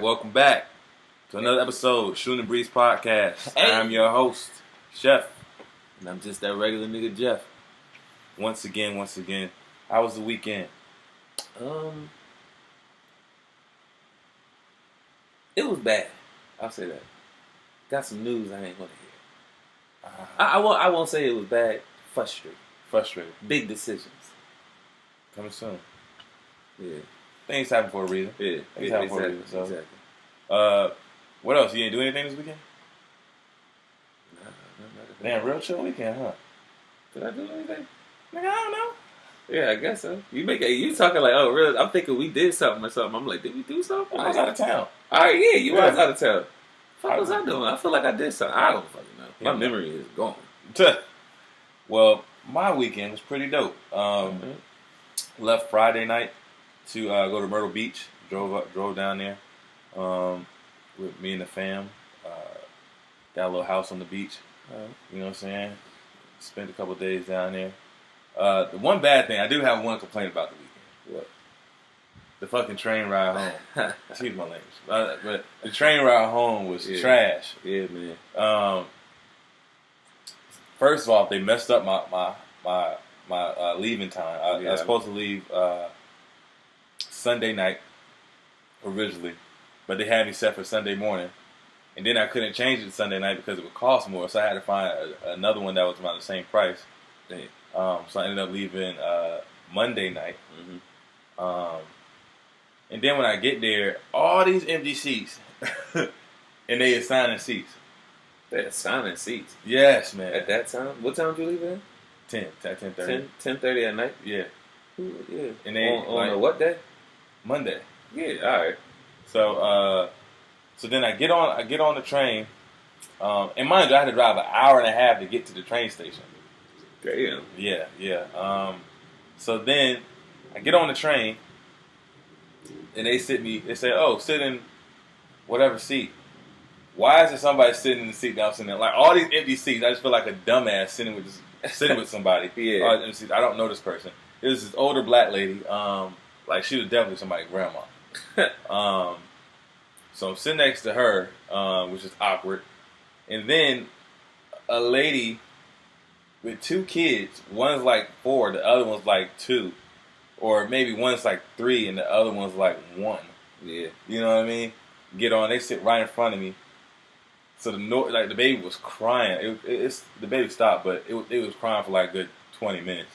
welcome back to another episode, Shooting the Breeze Podcast. Hey. I'm your host, Chef. And I'm just that regular nigga Jeff. Once again, how was the weekend? It was bad. I'll say that. Got some news I ain't gonna hear. I won't say it was bad. Frustrated. Big decisions. Coming soon. Yeah. Things happen for a reason. Yeah. Things happen for a reason. So. Exactly. What else? You didn't do anything this weekend? Nah, Damn, real chill weekend, huh? Did I do anything? Nigga, I don't know. Yeah, I guess so. You talking like, oh, really? I'm thinking we did something or something. I'm like, did we do something? I was out of town. All right, yeah, you was out of town. What was I doing? I feel like I did something. I don't fucking know. My memory is gone. Well, my weekend was pretty dope. Left Friday night to go to Myrtle Beach. Drove down there with me and the fam. Got a little house on the beach. You know what I'm saying? Spent a couple of days down there. The one bad thing, I do have one complaint about the weekend. What? The fucking train ride home. Excuse my language. But the train ride home was trash. Yeah, man. First of all, they messed up my leaving time. I was supposed to leave Sunday night originally, but they had me set for Sunday morning, and then I couldn't change it to Sunday night because it would cost more, so I had to find another one that was about the same price. Damn. So I ended up leaving Monday night. Mm-hmm. And then when I get there, all these empty seats, and they assigning seats. They assigning seats? Yes, man. At that time? What time did you leave at? 10:30. 10:30 at night? Yeah. Ooh, yeah. And they, on a what day? Monday. Yeah, all right. So then I get on the train, and mind you, I had to drive an hour and a half to get to the train station. Damn. Yeah. So then I get on the train, and they say, oh, sit in whatever seat. Why is there somebody sitting in the seat that I'm sitting in? Like, all these empty seats, I just feel like a dumbass sitting with somebody. Yeah. I don't know this person. It was this older black lady. Like, she was definitely somebody's grandma. So I'm sitting next to her, which is awkward. And then a lady with two kids. One's like 4, the other one's like 2. Or maybe one's like 3 and the other one's like 1. Yeah. You know what I mean? Get on. They sit right in front of me. So the baby was crying. The baby stopped, but it was crying for like a good 20 minutes.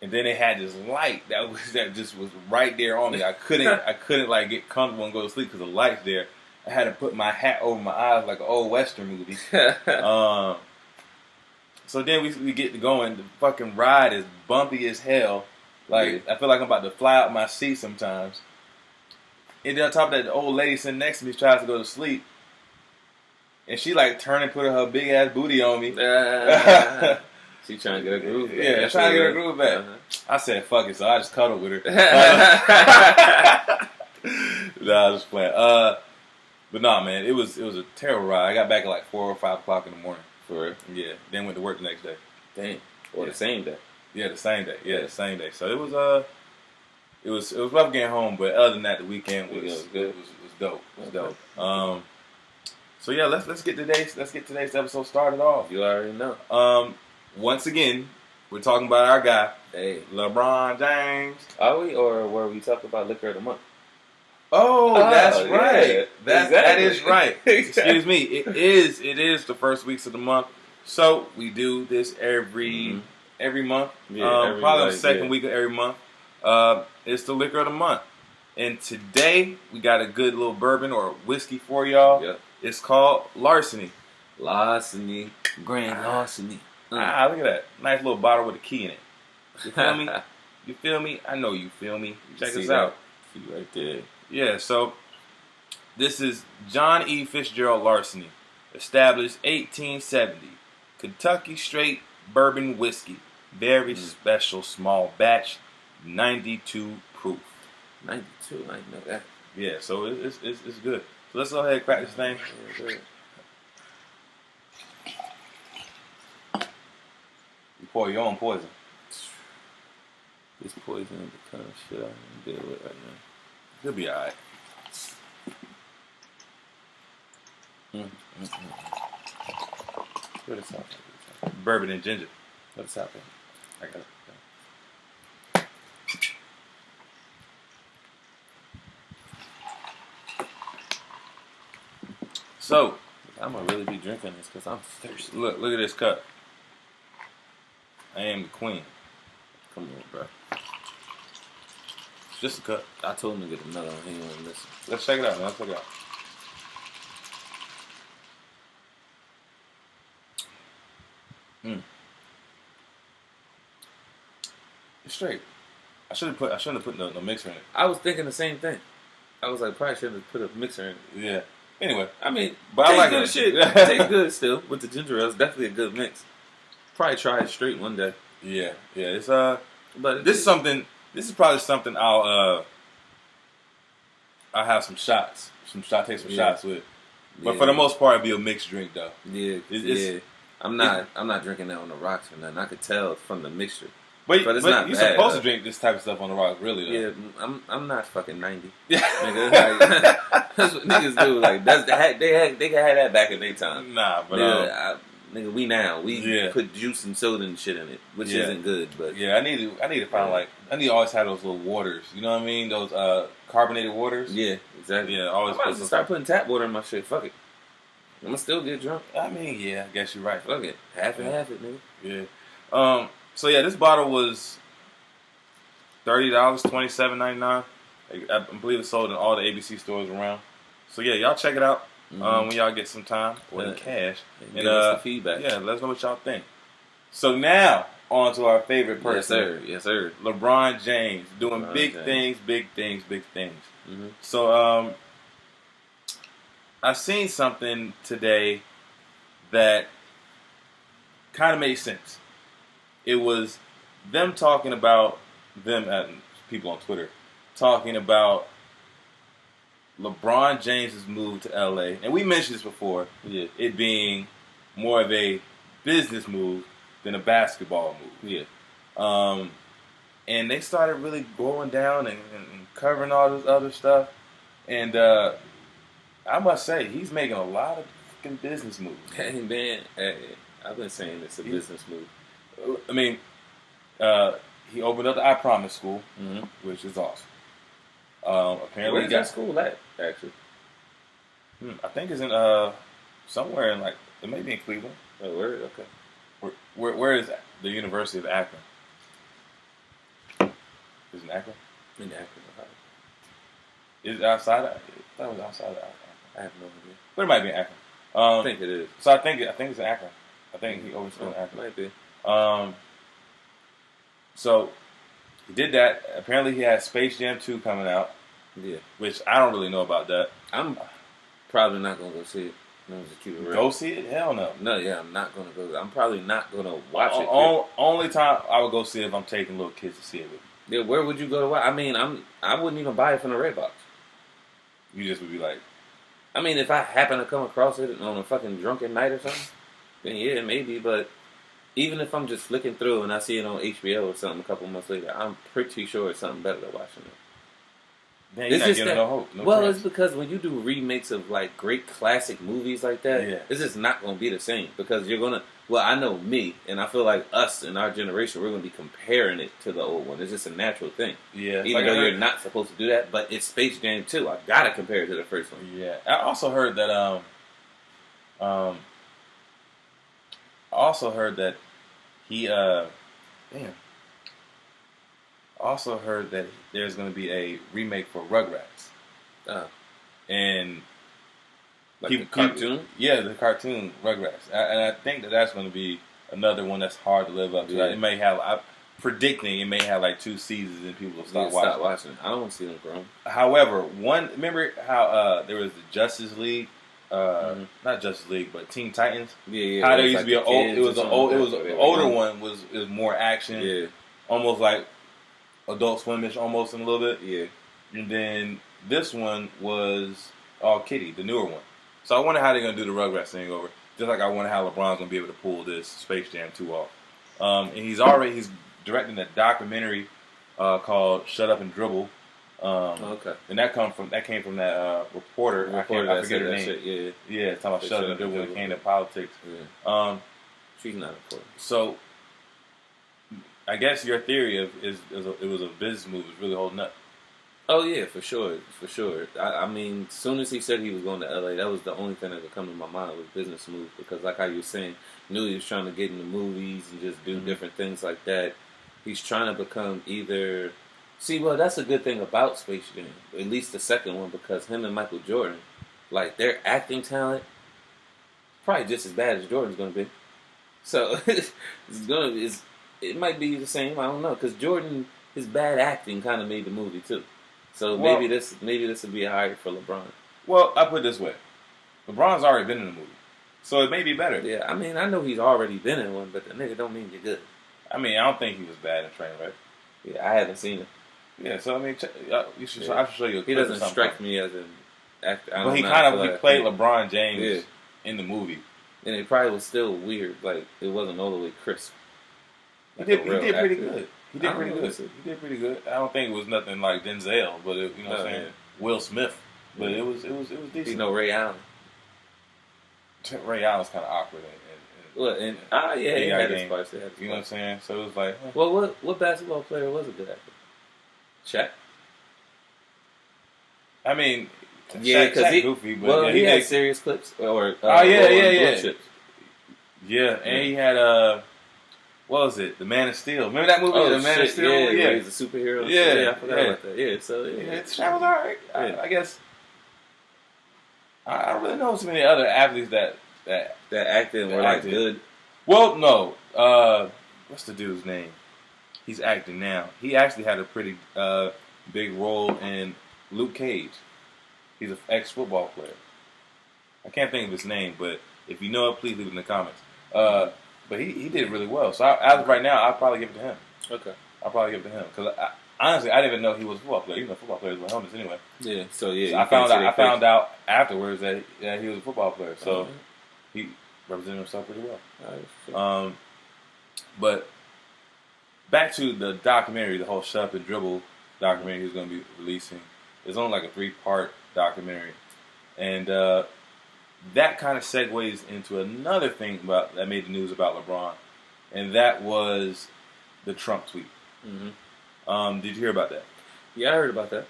And then they had this light that just was right there on me. I couldn't like get comfortable and go to sleep because the light's there. I had to put my hat over my eyes like an old Western movie. So then we get to going. The fucking ride is bumpy as hell. Like, I feel like I'm about to fly out my seat sometimes. And then on top of that, the old lady sitting next to me tries to go to sleep. And she like turned and put her big ass booty on me. She trying to get her groove back. Yeah, trying to get her groove back. I said, fuck it, so I just cuddled with her. Nah, I was just playing. But nah, man, it was a terrible ride. I got back at like 4 or 5 o'clock in the morning. For real? Yeah, then went to work the next day. Damn. Or the same day. Yeah, the same day. Yeah, the same day. So it was rough getting home, but other than that, the weekend was good. It was dope. It was dope. So yeah, let's get today's episode started off. You already know. Once again, we're talking about our guy, hey, Lebron James. Are we, or were we talking about liquor of the month? Oh, that's right. Yeah, That is right. Excuse me. It is the first weeks of the month, so we do this every month. Yeah, probably the second week of every month. It's the liquor of the month, and today we got a good little bourbon or whiskey for y'all. Yep. It's called Larceny. Grand Larceny. Look at that. Nice little bottle with a key in it. You feel me? You feel me? I know you feel me. Check this out. See right there. Yeah, so this is John E. Fitzgerald Larceny, established 1870. Kentucky straight bourbon whiskey. Very special small batch, 92 proof. 92, I didn't know that. Yeah, so it's good. So let's go ahead and crack this thing. You pour your own poison. This poison is the kind of shit I can deal with right now. He'll be alright. What is that? Bourbon and ginger. What's happening? I got it. So, I'm gonna really be drinking this because I'm thirsty. look at this cup. I am the queen. Come on, bro. It's just a cup. I told him to get another one. He ain't want to listen. Let's check it out, man. Let's check it out. It's straight. I shouldn't have put no mixer in it. I was thinking the same thing. I was like, probably shouldn't have put a mixer in it. Yeah. Anyway, I mean, but I like good it. shit. Tastes good still with the ginger ale. It's definitely a good mix. Probably try it straight one day. Yeah. It's But this is something. This is probably something I'll have some shots. Take some shots with. But for the most part, it'd be a mixed drink though. Yeah. Yeah. I'm not drinking that on the rocks or nothing. I could tell from the mixture. But it's not you're bad, supposed to drink this type of stuff on the rocks, really though. Yeah, I'm not fucking 90. Yeah. Nigga, like, that's what niggas do. Like they can have that back in their time. Nah, but nigga, we put juice and soda and shit in it, which isn't good. But yeah, I need to find I need to always have those little waters. You know what I mean? Those carbonated waters. Yeah, exactly. Yeah, always. I might start putting tap water in my shit. Fuck it. I'm gonna still get drunk. I mean, yeah, I guess you're right. Fuck it, half and half it, nigga. Yeah. So yeah, this bottle was $30, $27.99. I believe it's sold in all the ABC stores around. So yeah, y'all check it out when y'all get some time or the cash. And give us some feedback. Yeah, let us know what y'all think. So now on to our favorite person. Yes, sir. LeBron James doing big things. Mm-hmm. So I seen something today that kind of made sense. It was them talking about people on Twitter talking about LeBron James's move to LA, and we mentioned this before. Yeah, it being more of a business move than a basketball move. Yeah, and they started really going down and covering all this other stuff, and I must say he's making a lot of fucking business moves. Hey man, I've been saying it's a business move. I mean, he opened up the I Promise School, which is awesome. Apparently, where's that school at? Actually, I think it's in somewhere in it may be in Cleveland. Oh, where? Okay. Where is the University of Akron? Is it in Akron? In Akron, Ohio. Is it outside? I thought it was outside of Akron. I have no idea. But it might be in Akron. I think it is. So I think it's in Akron. I think he opened school in Akron. Might be. So he did that. Apparently, he has Space Jam 2 coming out. Yeah. Which I don't really know about that. I'm probably not gonna go see it. Go see it? Hell no. No, yeah, I'm not gonna go. I'm probably not gonna watch it. Only time I would go see it if I'm taking little kids to see it with me. Yeah, where would you go to watch? I mean, I wouldn't even buy it from the Redbox. You just would be like, I mean, if I happen to come across it on a fucking drunken night or something, then yeah, maybe. But even if I'm just flicking through and I see it on HBO or something a couple months later, I'm pretty sure it's something better than watching it. Man, you're not giving no hope. No chance. It's because when you do remakes of great classic movies like that, it's just not going to be the same because you're going to. Well, I know me, and I feel like us and our generation, we're going to be comparing it to the old one. It's just a natural thing. Yeah, even though you're not supposed to do that, but it's Space Jam 2. I gotta compare it to the first one. Yeah, I also heard that he also heard that there's going to be a remake for Rugrats. And the cartoon? Yeah, the cartoon Rugrats. And I think that's going to be another one that's hard to live up to. Yeah. It may have, I'm predicting it may have 2 seasons and people will stop watching it. I don't want to see them grown. However, remember how there was the Justice League? Not Justice League, but Teen Titans. Yeah. How there used to be an older one was more action. Yeah. Almost like Adult Swim-ish almost in a little bit. Yeah. And then this one was all kiddie, the newer one. So I wonder how they're going to do the Rugrats thing over. Just like I wonder how LeBron's going to be able to pull this Space Jam 2 off. And he's directing a documentary called Shut Up and Dribble. Okay. And that came from that reporter. I forget her name. Shit, yeah, talking about shutting the dribble when it came to politics. Yeah. She's not important. So, I guess your theory is it was a business move. Is really holding up. Oh yeah, for sure. I mean, as soon as he said he was going to LA, that was the only thing that could come to my mind was business move. Because like how you were saying, knew he was trying to get into movies and just do different things like that. He's trying to become either. See, well, that's a good thing about Space Jam, at least the second one, because him and Michael Jordan, like their acting talent, probably just as bad as Jordan's going to be. So it might be the same. I don't know, because Jordan, his bad acting kind of made the movie too. So maybe this would be higher for LeBron. Well, I put it this way: LeBron's already been in the movie, so it may be better. Yeah, I mean, I know he's already been in one, but the nigga don't mean you're good. I mean, I don't think he was bad in Trainwreck. Yeah, I haven't seen it. Yeah, so I mean, I should show you. He doesn't strike me as an actor. But he played LeBron James in the movie, and it probably was still weird. Like it wasn't all the way crisp. Like he did pretty good. He did pretty good. I don't think it was nothing like Denzel, but you know what I'm saying, Will Smith. But it was decent. You know Ray Allen. Ray Allen's kind of awkward. He had his parts. You know what I'm saying? So it was like, well, what basketball player was a good actor? Shaq. I mean, yeah, because Shaq goofy, but he had serious clips or yeah, and he had what was it? The Man of Steel. Remember that movie? The Man of Steel. Yeah, he's a superhero. Yeah, I forgot about that. Yeah, so that was alright. I guess I don't really know so many other athletes that acted and were like good. Well, no. What's the dude's name? He's acting now. He actually had a pretty big role in Luke Cage. He's an ex-football player. I can't think of his name, but if you know it, please leave it in the comments. But he did really well. So as of right now, I'll probably give it to him. Okay. I'll probably give it to him. Because honestly, I didn't even know he was a football player. Even though football players wear helmets anyway. Yeah. So I found out afterwards that he was a football player. So he represented himself pretty well. But back to the documentary, the whole Shut Up and Dribble documentary he's going to be releasing. It's only like a 3-part documentary. And that kind of segues into another thing that made the news about LeBron. And that was the Trump tweet. Mm-hmm. Did you hear about that? Yeah, I heard about that.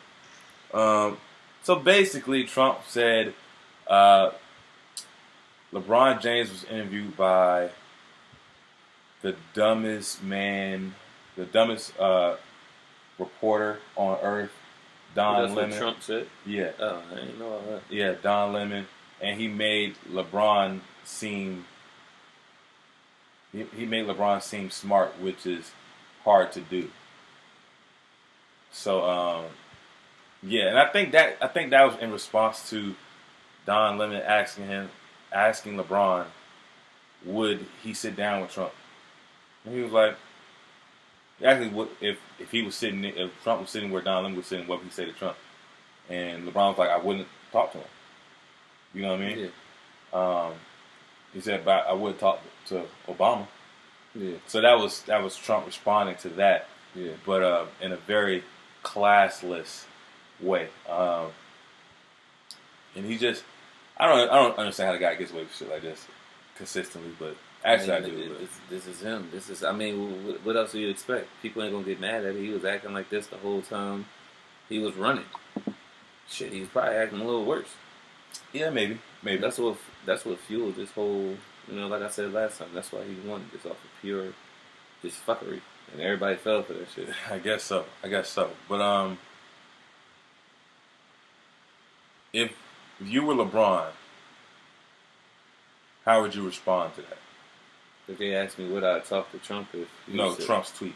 So basically, Trump said LeBron James was interviewed by the dumbest reporter on earth, Don Lemon. What Trump said? Yeah. Oh, I didn't know all that. Yeah, Don Lemon. And he made LeBron seem... He made LeBron seem smart, which is hard to do. So, yeah, and I think that was in response to Don Lemon asking LeBron, would he sit down with Trump? And he was like, actually, if Trump was sitting where Don Lemon was sitting, what would he say to Trump? And LeBron was like, I wouldn't talk to him. You know what I mean? Yeah. He said, but I would talk to Obama. Yeah. So that was Trump responding to that. Yeah. But in a very classless way. And he just, I don't understand how the guy gets away with shit like this consistently, but actually I do. This is him. I mean, what else do you expect? People ain't gonna get mad at it. He was acting like this the whole time he was running. Shit, he's probably acting a little worse. Yeah, maybe. That's what fueled this whole. You know, like I said last time, that's why he won this off of pure, just fuckery, and everybody fell for that shit. I guess so. But if you were LeBron, how would you respond to that? If they asked me would I talk to Trump if Trump's tweet.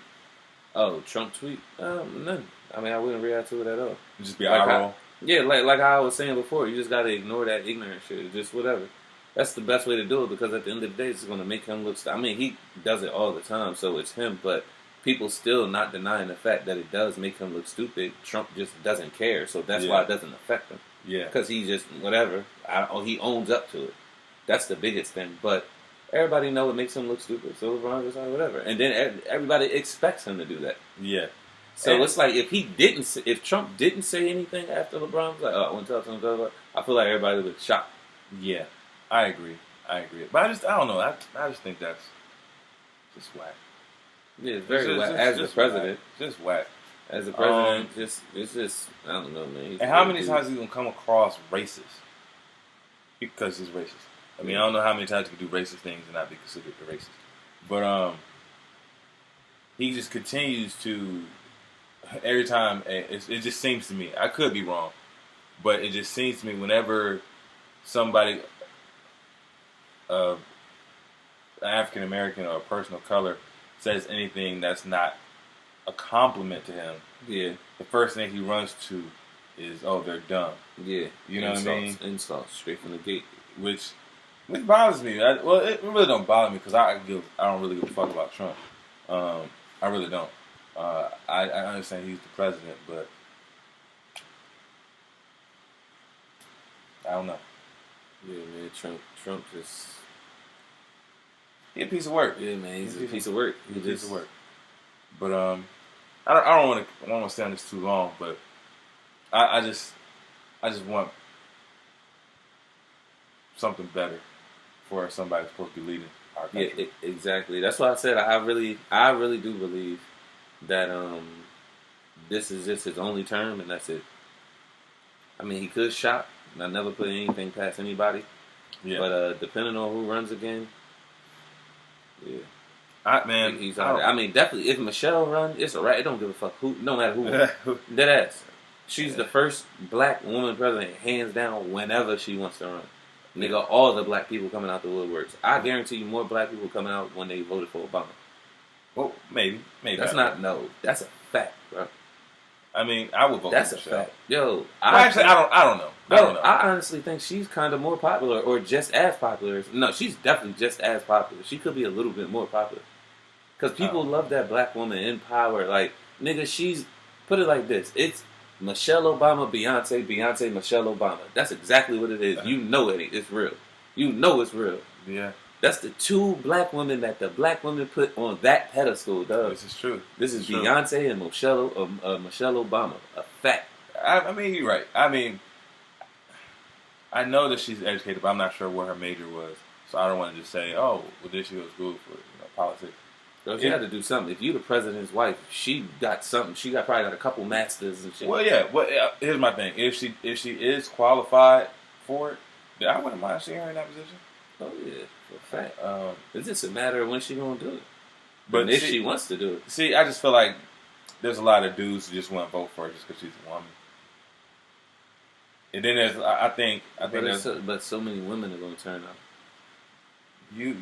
Oh, Trump tweet? None. I mean, I wouldn't react to it at all. It'd just be eye roll. Yeah, like I was saying before, you just gotta ignore that ignorant shit. Just whatever. That's the best way to do it because at the end of the day, it's going to make him look. I mean, he does it all the time, so it's him. But people still not denying the fact that it does make him look stupid. Trump just doesn't care, so that's why it doesn't affect him. Yeah, because he just whatever. He owns up to it. That's the biggest thing. But everybody know it makes him look stupid, so LeBron just like whatever. And then everybody expects him to do that. Yeah. So it's like if Trump didn't say anything after LeBron was like, "Oh, I want to talk to him," I feel like everybody would shocked. Yeah, I agree. But I don't know. I just think that's just whack. Yeah, it's very whack. As the president, just whack. As the president, it's just I don't know, man. And how many times is he gonna come across racist? Because he's racist. I mean, I don't know how many times you can do racist things and not be considered a racist. But he just continues to. Every time, it just seems to me, I could be wrong, but it just seems to me whenever somebody, an African American or a person of color, says anything that's not a compliment to him, the first thing he runs to is, "Oh, they're dumb." Yeah, you know what I mean? Insults straight from the gate, which bothers me. Well, it really don't bother me because I don't really give a fuck about Trump. I really don't. I understand he's the president, but I don't know. Yeah, man, Trump just he's a piece of work. Yeah, man, he's a piece of work. He's a piece of work. But I don't want to stay on this too long, but I just want something better for somebody who's supposed to be leading our country. Yeah, exactly. That's why I said I really do believe that this is just his only term and that's it. I mean, he could shop. And I never put anything past anybody. Yeah. But depending on who runs again, yeah. He's I mean, definitely, if Michelle runs, it's alright. It don't give a fuck who, no matter who. Dead ass. She's the first black woman president, hands down, whenever she wants to run. Nigga, all the black people coming out the woodworks. I guarantee you more black people coming out when they voted for Obama. Well, maybe. That's not, no. That's a fact, bro. I mean, I would vote for Michelle. That's a fact. Yo. I don't know. Bro, I honestly think she's kind of more popular or just as popular. No, she's definitely just as popular. She could be a little bit more popular. Because people love that black woman in power. Like, nigga, put it like this. It's Michelle Obama, Beyonce, Michelle Obama. That's exactly what it is. You know it's real. You know it's real. Yeah. That's the two black women that the black women put on that pedestal, dog. This is true. This is Beyonce and Michelle Obama. A fact. I mean, you're right. I mean, I know that she's educated, but I'm not sure what her major was. So I don't want to just say, oh, well, this she was good for politics. Girl, she had to do something. If you the president's wife, she got something. She probably got a couple masters and shit. Well, yeah. Well, here's my thing. If she is qualified for it, then I wouldn't mind seeing her in that position. Oh yeah, for a fact. It's just a matter of when she gonna do it. But if she wants to do it. See, I just feel like there's a lot of dudes who just want to vote for her just because she's a woman. And then there's, I think but so many women are gonna turn out. You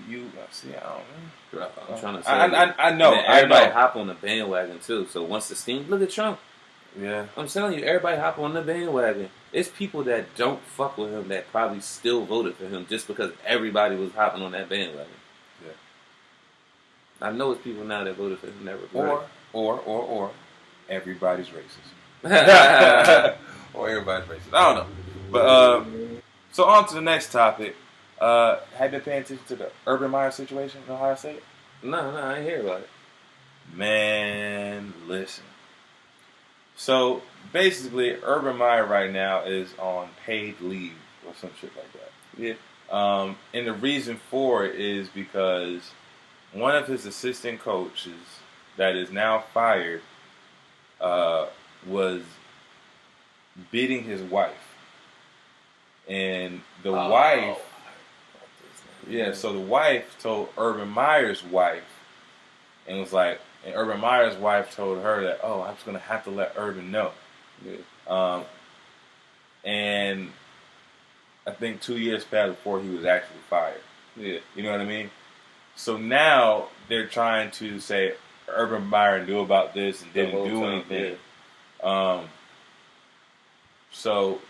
see, I don't know. Bro, I'm trying to say. I know. Everybody hop on the bandwagon too. So once the steam, look at Trump. Yeah. I'm telling you, everybody hop on the bandwagon. It's people that don't fuck with him that probably still voted for him just because everybody was hopping on that bandwagon. Yeah. I know it's people now that voted for him that were or everybody's racist. Or everybody's racist. I don't know. But so on to the next topic. Have you been paying attention to the Urban Meyer situation in Ohio State? No, I ain't hear about it. Man, listen. So basically, Urban Meyer right now is on paid leave or some shit like that. Yeah. And the reason for it is because one of his assistant coaches that is now fired was beating his wife, and the wife. Yeah, so the wife told Urban Meyer's wife, and was like, and Urban Meyer's wife told her that, oh, I'm just gonna have to let Urban know. Yeah. And I think 2 years passed before he was actually fired. Yeah, you know what I mean. So now they're trying to say Urban Meyer knew about this and didn't do anything. Yeah. So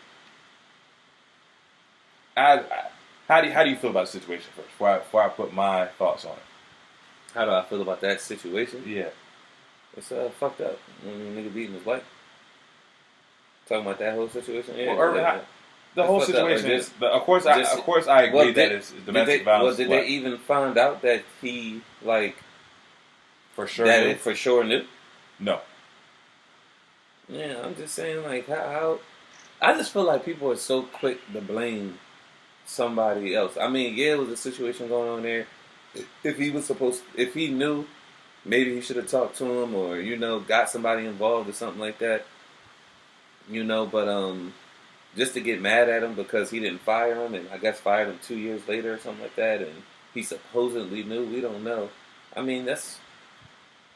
How do you feel about the situation first? Before I put my thoughts on it. How do I feel about that situation? Yeah, it's fucked up. Nigga beating his wife. Talking about that whole situation. Yeah, well, the whole situation. Of course, I agree that it's domestic violence. Well, did they even find out that he for sure that it for sure knew? No. Yeah, I'm just saying, like, how I just feel like people are so quick to blame somebody else. I mean, yeah, it was a situation going on there. If he knew, maybe he should have talked to him, or got somebody involved or something like that. But just to get mad at him because he didn't fire him, and I guess fired him 2 years later or something like that, and he supposedly knew. We don't know. I mean, I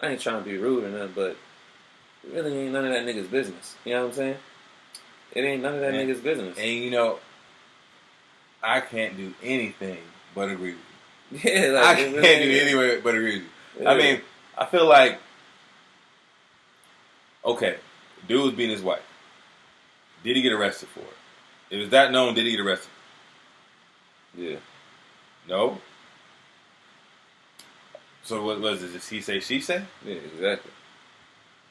ain't trying to be rude or nothing, but it really ain't none of that nigga's business. You know what I'm saying? It ain't none of that nigga's business. And I can't do anything but agree with you. Yeah, I can't do anything but agree with you. Yeah. I mean, I feel like, okay, dude was beating his wife. Did he get arrested for it? If it's that known, did he get arrested? Yeah. No? So what was it? Just he say, she say? Yeah, exactly.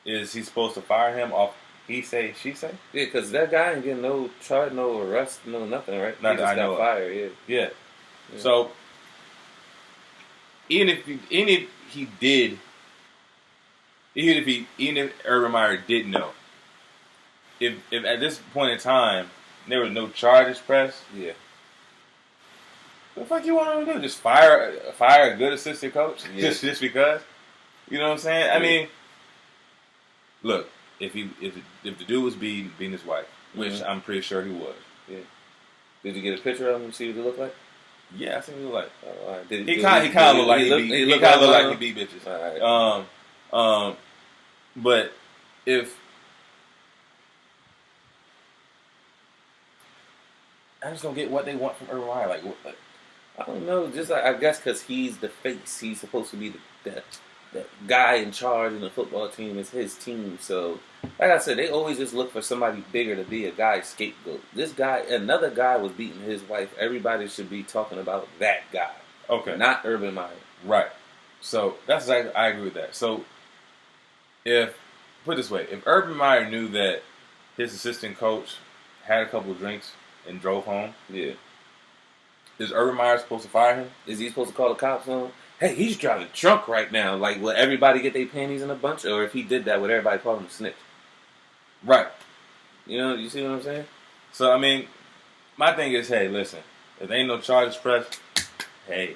Is he supposed to fire him off he say, she say? Yeah, because that guy ain't getting no charge, no arrest, no nothing, right? Not he just got fired, yeah. So, even if Urban Meyer did know, if at this point in time there was no charges pressed, yeah. What the fuck you want him to do? Just fire a good assistant coach? Yeah. Just because? You know what I'm saying? Yeah. I mean, look, if the dude was beating his wife, which I'm pretty sure he was. Yeah. Did you get a picture of him and see what he looked like? Yeah, I think he looked like. All right. He kind of looked like he beat bitches. All right. But if I just don't get what they want from Urban Meyer, like. I don't know. Just I guess because he's the face, he's supposed to be the guy in charge, and the football team is his team. So, like I said, they always just look for somebody bigger to be a guy's scapegoat. Another guy was beating his wife. Everybody should be talking about that guy. Okay. Not Urban Meyer. Right. So that's exactly, I agree with that. So put it this way, if Urban Meyer knew that his assistant coach had a couple of drinks and drove home, yeah. Is Urban Meyer supposed to fire him? Is he supposed to call the cops on him? Hey, he's driving drunk right now. Like, will everybody get their panties in a bunch? Or if he did that, would everybody call him a snitch? Right. You see what I'm saying? So, I mean, my thing is, hey, listen, if there ain't no charges pressed, hey,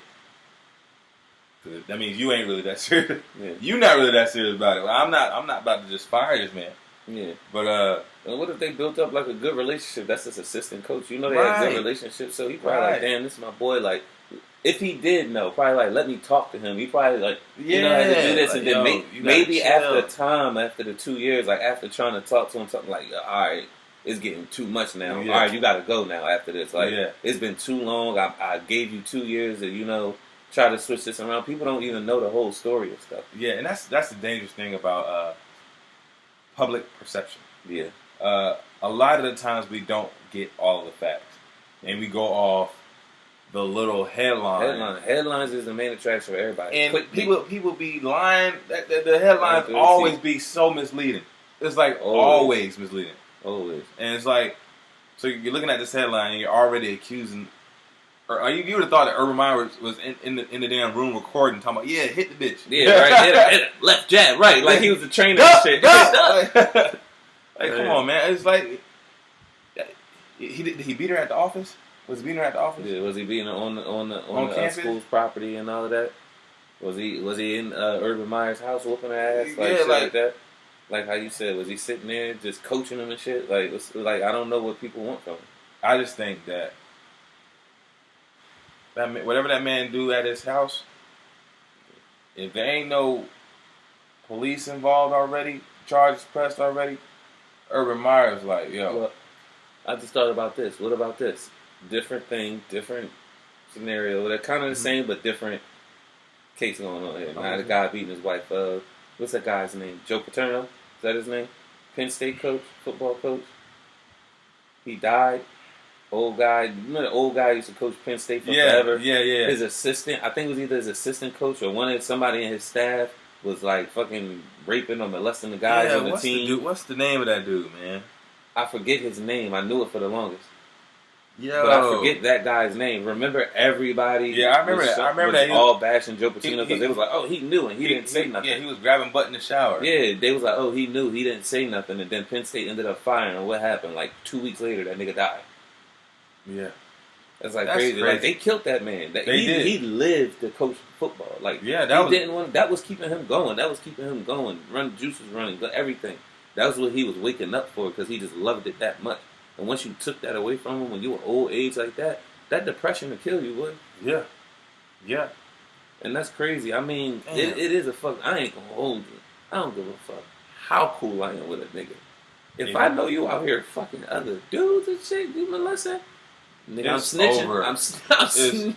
that means you ain't really that serious. Yeah. You're not really that serious about it. I'm not about to just fire this man. Yeah. But and what if they built up like a good relationship? That's his assistant coach. They had a good relationship, so he probably like, damn, this is my boy. Like, if he did know, probably like, let me talk to him. He probably like, had to do this, and then maybe after the 2 years, like after trying to talk to him, something like, all right, it's getting too much now. Yeah. All right, you got to go now after this. Like, it's been too long. I gave you 2 years to try to switch this around. People don't even know the whole story of stuff. Yeah, and that's the dangerous thing about public perception. Yeah. A lot of the times we don't get all of the facts, and we go off the little headline. Headlines is the main attraction for everybody. And people be lying. The headlines always be so misleading. It's like always misleading. Always. And it's like, so you're looking at this headline and you're already accusing. Or you would have thought that Urban Meyer was in the damn room recording, talking about, yeah, hit the bitch. Yeah, right. Hit it. Left jab, right. Like he was a trainer and shit. Like, come on, man. It's like, did he beat her at the office? Was he beating her at the office? Yeah, was he beating her on the school's property and all of that? Was he in Urban Meyer's house whooping her ass? Like that? Like how you said, was he sitting there just coaching him and shit? Like I don't know what people want from him. I just think that whatever that man do at his house, if there ain't no police involved already, charges pressed already, Urban Meyer's like, yo. Well, I just thought about this. What about this? Different thing, different scenario. They're kind of the same, but different case going on here. Now the guy beating his wife. What's that guy's name? Joe Paterno? Is that his name? Penn State coach, football coach. He died. Old guy. You know the old guy used to coach Penn State for forever? Yeah. His assistant, I think it was either his assistant coach or somebody in his staff was like fucking raping or molesting the guys on the team. What's the name of that dude, man? I forget his name. I knew it for the longest. Yo. But I forget that guy's name. Remember everybody? Yeah, I remember that. I remember that. All bashing Joe Patino because they was like, oh, he knew and he didn't say nothing. Yeah, he was grabbing butt in the shower. Yeah, they was like, oh, he knew, he didn't say nothing, and then Penn State ended up firing him. What happened? Like 2 weeks later, that nigga died. Yeah. That's crazy. Like they killed that man. They did. He lived to coach football. Like that was keeping him going. That was keeping him going. Juice was running, everything. That was what he was waking up for because he just loved it that much. And once you took that away from him when you were old age like that depression would kill you, boy. Yeah. Yeah. And that's crazy. I mean, it is a fuck. I ain't gonna hold you. I don't give a fuck how cool I am with a nigga. If I know you out here fucking other dudes and shit, you molesting. Nigga, I'm snitching. Over. I'm snitching.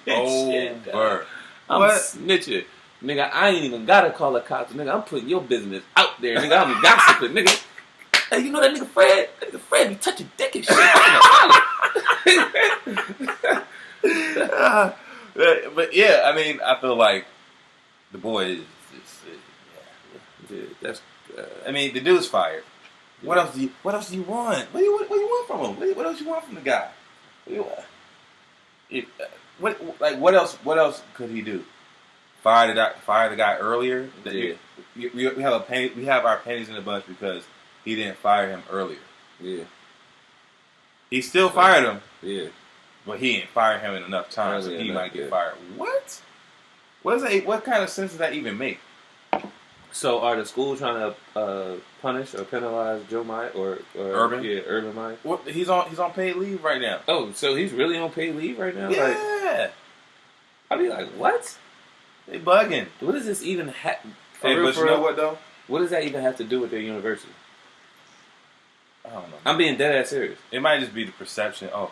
Over. I'm snitching. Nigga, I ain't even gotta call the cops. Nigga, I'm putting your business out there. Nigga, I'm gossiping. Nigga, hey, you know that nigga Fred? That nigga Fred be touching dick and shit. But yeah, I mean, I feel like the boy is that's. I mean, the dude's fired. Yeah. What else do you want? What do you want from him? What else you want from the guy? What else could he do? Fire the guy earlier. Yeah. We have our pennies in the bunch because he didn't fire him earlier. Yeah. He still fired him. Yeah. But he didn't fire him in enough time, so he might get fired. What? What kind of sense does that even make? So are the schools trying to punish or penalize Joe Meyer or Urban? Yeah, Urban Meyer. What, he's on paid leave right now. Oh, so he's really on paid leave right now? Yeah. I'd be like, what? They bugging. What does this even have? But you know what though? What does that even have to do with their university? I don't know. I'm being dead ass serious. It might just be the perception. Oh,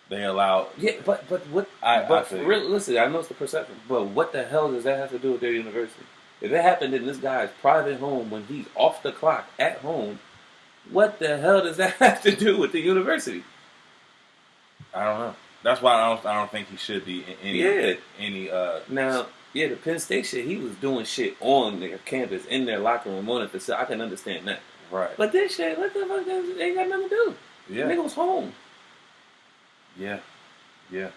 they allow. Yeah, but what? Listen, I know it's the perception, but what the hell does that have to do with their university? If it happened in this guy's private home when he's off the clock at home, what the hell does that have to do with the university? I don't know. That's why I don't think he should be in any. Now, the Penn State shit, he was doing shit on their campus, in their locker room, on the facility. I can understand that. Right. But this shit, what the fuck? They ain't got nothing to do. Yeah. The nigga was home. Yeah. Yeah.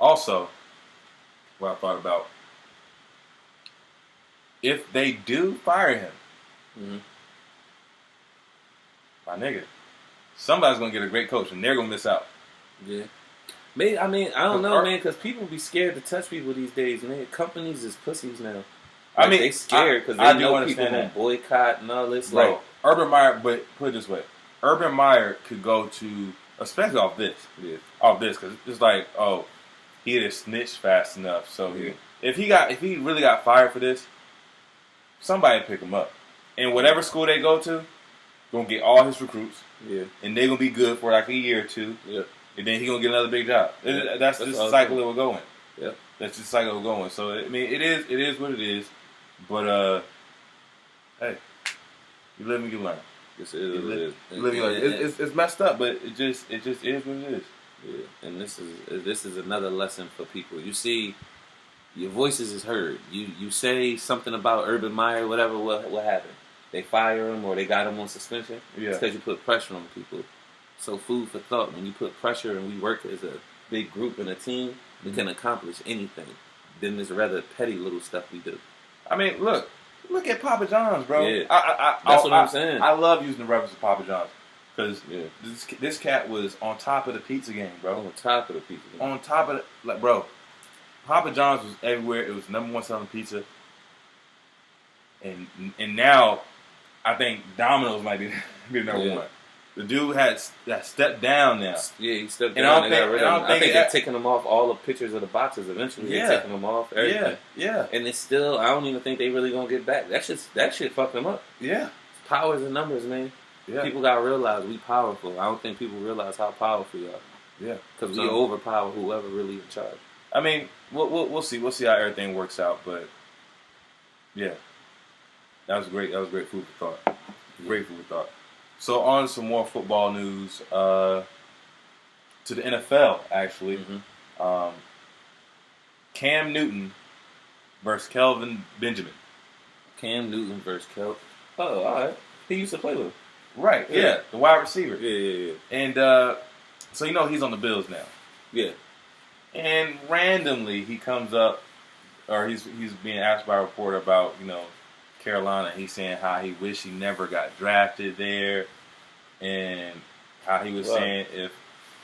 Also, what I thought about, if they do fire him, my nigga, somebody's gonna get a great coach, and they're gonna miss out. Yeah. Maybe, I mean, I don't know, man, because people be scared to touch people these days, man. Companies is pussies now. Like, I mean, they scared because they know people gonna boycott and all this. Bro, Urban Meyer, but put it this way, Urban Meyer could go to, especially off this, because it's like, oh, he didn't snitch fast enough. So if he really got fired for this, somebody pick him up, and whatever school they go to, gonna get all his recruits, and they gonna be good for like a year or two, and then he gonna get another big job. That's just the cycle it was going. Yeah, that's just the cycle it was going. So I mean, it is what it is. But hey, you live and you learn. Yes, it is. You live and you learn. It's messed up, but it just is what it is. Yeah, and this is another lesson for people. You see, your voices is heard. You say something about Urban Meyer, whatever. What happened? They fire him or they got him on suspension. Yeah, it's because you put pressure on people. So food for thought. When you put pressure and we work as a big group and a team, we can accomplish anything. Then there's rather petty little stuff we do. I mean, look at Papa John's, bro. Yeah, that's what I'm saying. I love using the reference to Papa John's because this cat was on top of the pizza game, bro. On top of the pizza game. On top of bro. Papa John's was everywhere. It was #1 selling pizza, and now I think Domino's might be #1. The dude has stepped down now. Yeah, he stepped down. I think they're taking them off all the pictures of the boxes eventually. Yeah. They're taking them off. Everything. Yeah. And it's still, I don't even think they really gonna get back. That shit fucked them up. Yeah. Powers and numbers, man. Yeah. People gotta realize we powerful. I don't think people realize how powerful we are. Yeah. Because we overpower whoever really in charge. I mean, we'll see. We'll see how everything works out. But yeah, that was great. That was great food for thought. Great food for thought. So on to some more football news. To the NFL, actually. Cam Newton versus Kelvin Benjamin. Cam Newton versus Kelvin. Oh, all right. He used to play with him. Right, yeah. The wide receiver. Yeah. And so he's on the Bills now. Yeah. And randomly he comes up, or he's being asked by a reporter about, Carolina. He's saying how he wished he never got drafted there, and how he was saying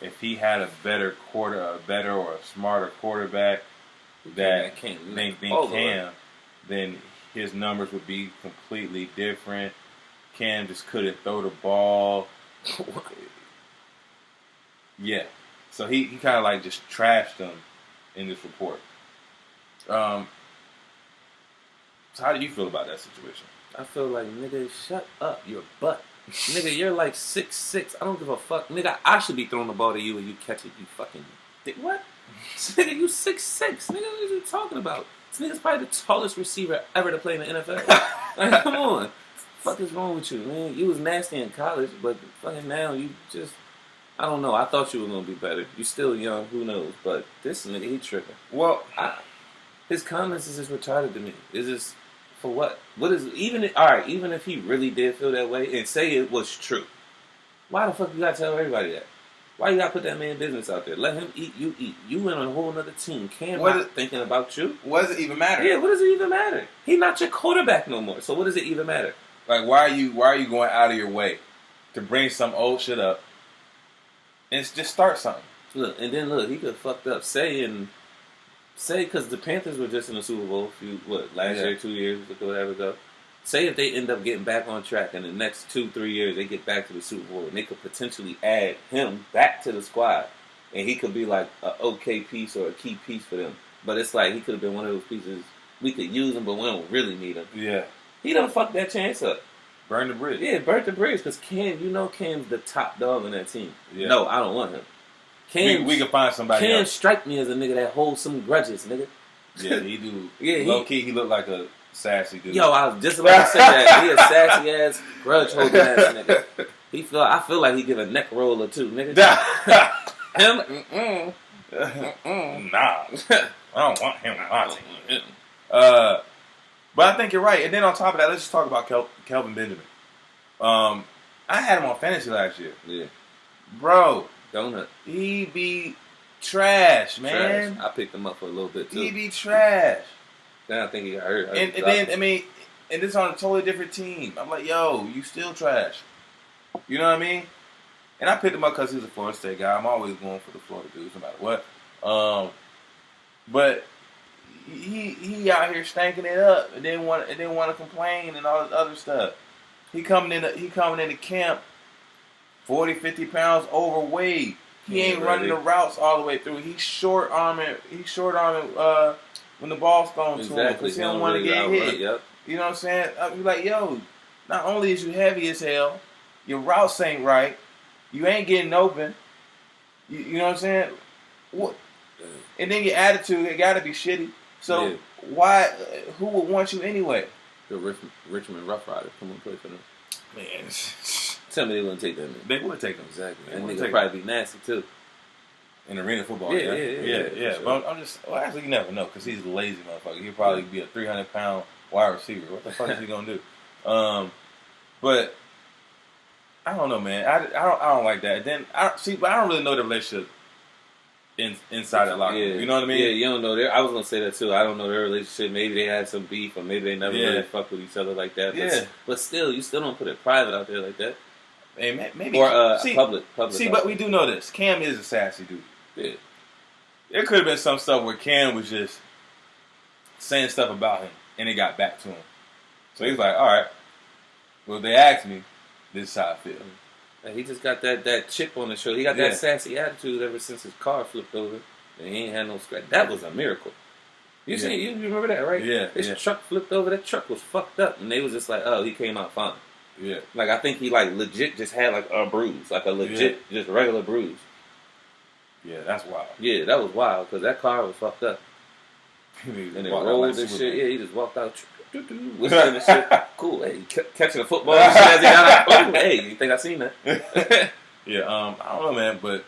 if he had a better or a smarter quarterback than Cam, then his numbers would be completely different. Cam just couldn't throw the ball. Yeah. So he kind of like just trashed him in this report. So how do you feel about that situation? I feel like, nigga, shut up, your butt. Nigga, you're like 6'6". I don't give a fuck. Nigga, I should be throwing the ball to you and you catch it, you fucking dick. What? Nigga, you 6'6". Nigga, what are you talking about? This nigga's probably the tallest receiver ever to play in the NFL. Like, come on. What the fuck is wrong with you, man? You was nasty in college, but fucking now you just... I don't know. I thought you were going to be better. You still young. Who knows? But this nigga, he tripping. Well, his comments is just retarded to me. It's just... For what? What is... Even if he really did feel that way and say it was true, why the fuck you got to tell everybody that? Why you got to put that man business out there? Let him eat, you eat. You in a whole other team. Cam not thinking about you. What does it even matter? Yeah, what does it even matter? He not your quarterback no more. So what does it even matter? Like, why are you going out of your way to bring some old shit up and just start something? Look, and then he could fucked up. Say, because the Panthers were just in the Super Bowl last year, 2 years, whatever ago. Say if they end up getting back on track in the next 2-3 years, they get back to the Super Bowl, and they could potentially add him back to the squad, and he could be like an okay piece or a key piece for them. But it's like he could have been one of those pieces. We could use him, but we don't really need him. Yeah. He done fucked that chance up. Burn the bridge. Yeah, burn the bridge, because Cam's the top dog on that team. Yeah. No, I don't want him. We can find somebody Cam else. strike me as a nigga that holds some grudges, nigga. Yeah, he do. Yeah, low key, he look like a sassy dude. Yo, I was just about to say that. He a sassy ass, grudge holding ass nigga. I feel like he give a neck roll or two, nigga. Him? Nah. I don't want him on my team. But I think you're right. And then on top of that, let's just talk about Kelvin Benjamin. I had him on fantasy last year. Yeah. Bro. Donut. He be trash, man. I picked him up for a little bit, too. He be trash. Then I think he got hurt. And then, and it's on a totally different team. I'm like, yo, you still trash. You know what I mean? And I picked him up because he's a Florida State guy. I'm always going for the Florida dudes, no matter what. But he out here stanking it up and didn't want to complain and all this other stuff. He coming into camp 40, 50 pounds overweight. He ain't running the routes all the way through. He's short arming when the ball's thrown to him because he don't want to get hit. Yep. You know what I'm saying? I'd be like, yo, not only is you heavy as hell, your routes ain't right. You ain't getting open. You know what I'm saying? What? And then your attitude, it got to be shitty. So why? Who would want you anyway? The Richmond Rough Riders come and play for them. Man, tell me they wouldn't take them. They would take them. Exactly. And nigga probably be nasty too. In arena football, yeah. Sure. But I'm just actually you never know because he's a lazy motherfucker. He'll probably be a 300-pound wide receiver. What the fuck is he gonna do? But I don't know, man. I don't like that. Then but I don't really know the relationship inside that locker room. You know what I mean? Yeah, you don't know I was gonna say that too. I don't know their relationship. Maybe they had some beef, or maybe they never really fuck with each other like that. But still, you still don't put it private out there like that. Hey, maybe or public. See, but we do know this. Cam is a sassy dude. Yeah. There could have been some stuff where Cam was just saying stuff about him, and it got back to him. So he's like, all right, well, if they asked me, this is how I feel. And he just got that chip on his shoulder. He got that sassy attitude ever since his car flipped over, and he ain't had no scratch. That was a miracle. You remember that, right? Yeah. His truck flipped over. That truck was fucked up, and they was just like, oh, he came out fine. Yeah. Like, I think he, legit just had, a bruise. Like, a legit, just regular bruise. Yeah, that's wild. Yeah, that was wild, because that car was fucked up. And it rolled and shit. Yeah, he just walked out. Whistling and shit. Cool. Hey, catching a football and shit as he got out. Oh, hey, you think I seen that? Yeah, I don't know, man, but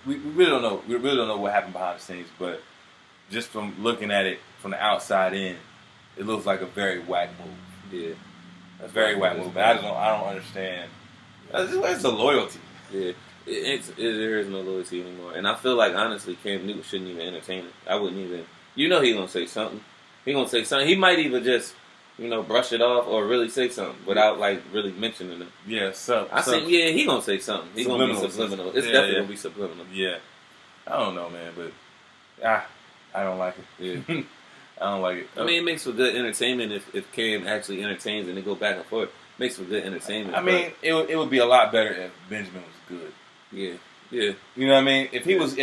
we really don't know. We really don't know what happened behind the scenes, but just from looking at it from the outside in, it looks like a very whack move. Yeah. That's very whack move. I don't understand. It's the loyalty. Yeah. There is no loyalty anymore. And I feel like, honestly, Cam Newton shouldn't even entertain it. I wouldn't even. You know he's going to say something. He's going to say something. He might even just, brush it off or really say something without, really mentioning it. Yeah, he's going to say something. He's going to be subliminal. It's definitely going to be subliminal. Yeah. I don't know, man, but I don't like it. Yeah. I don't like it. I mean, it makes for good entertainment if Cam actually entertains and they go back and forth. It makes for good entertainment. I mean, it would be a lot better if Benjamin was good. Yeah, yeah. You know what I mean? If he was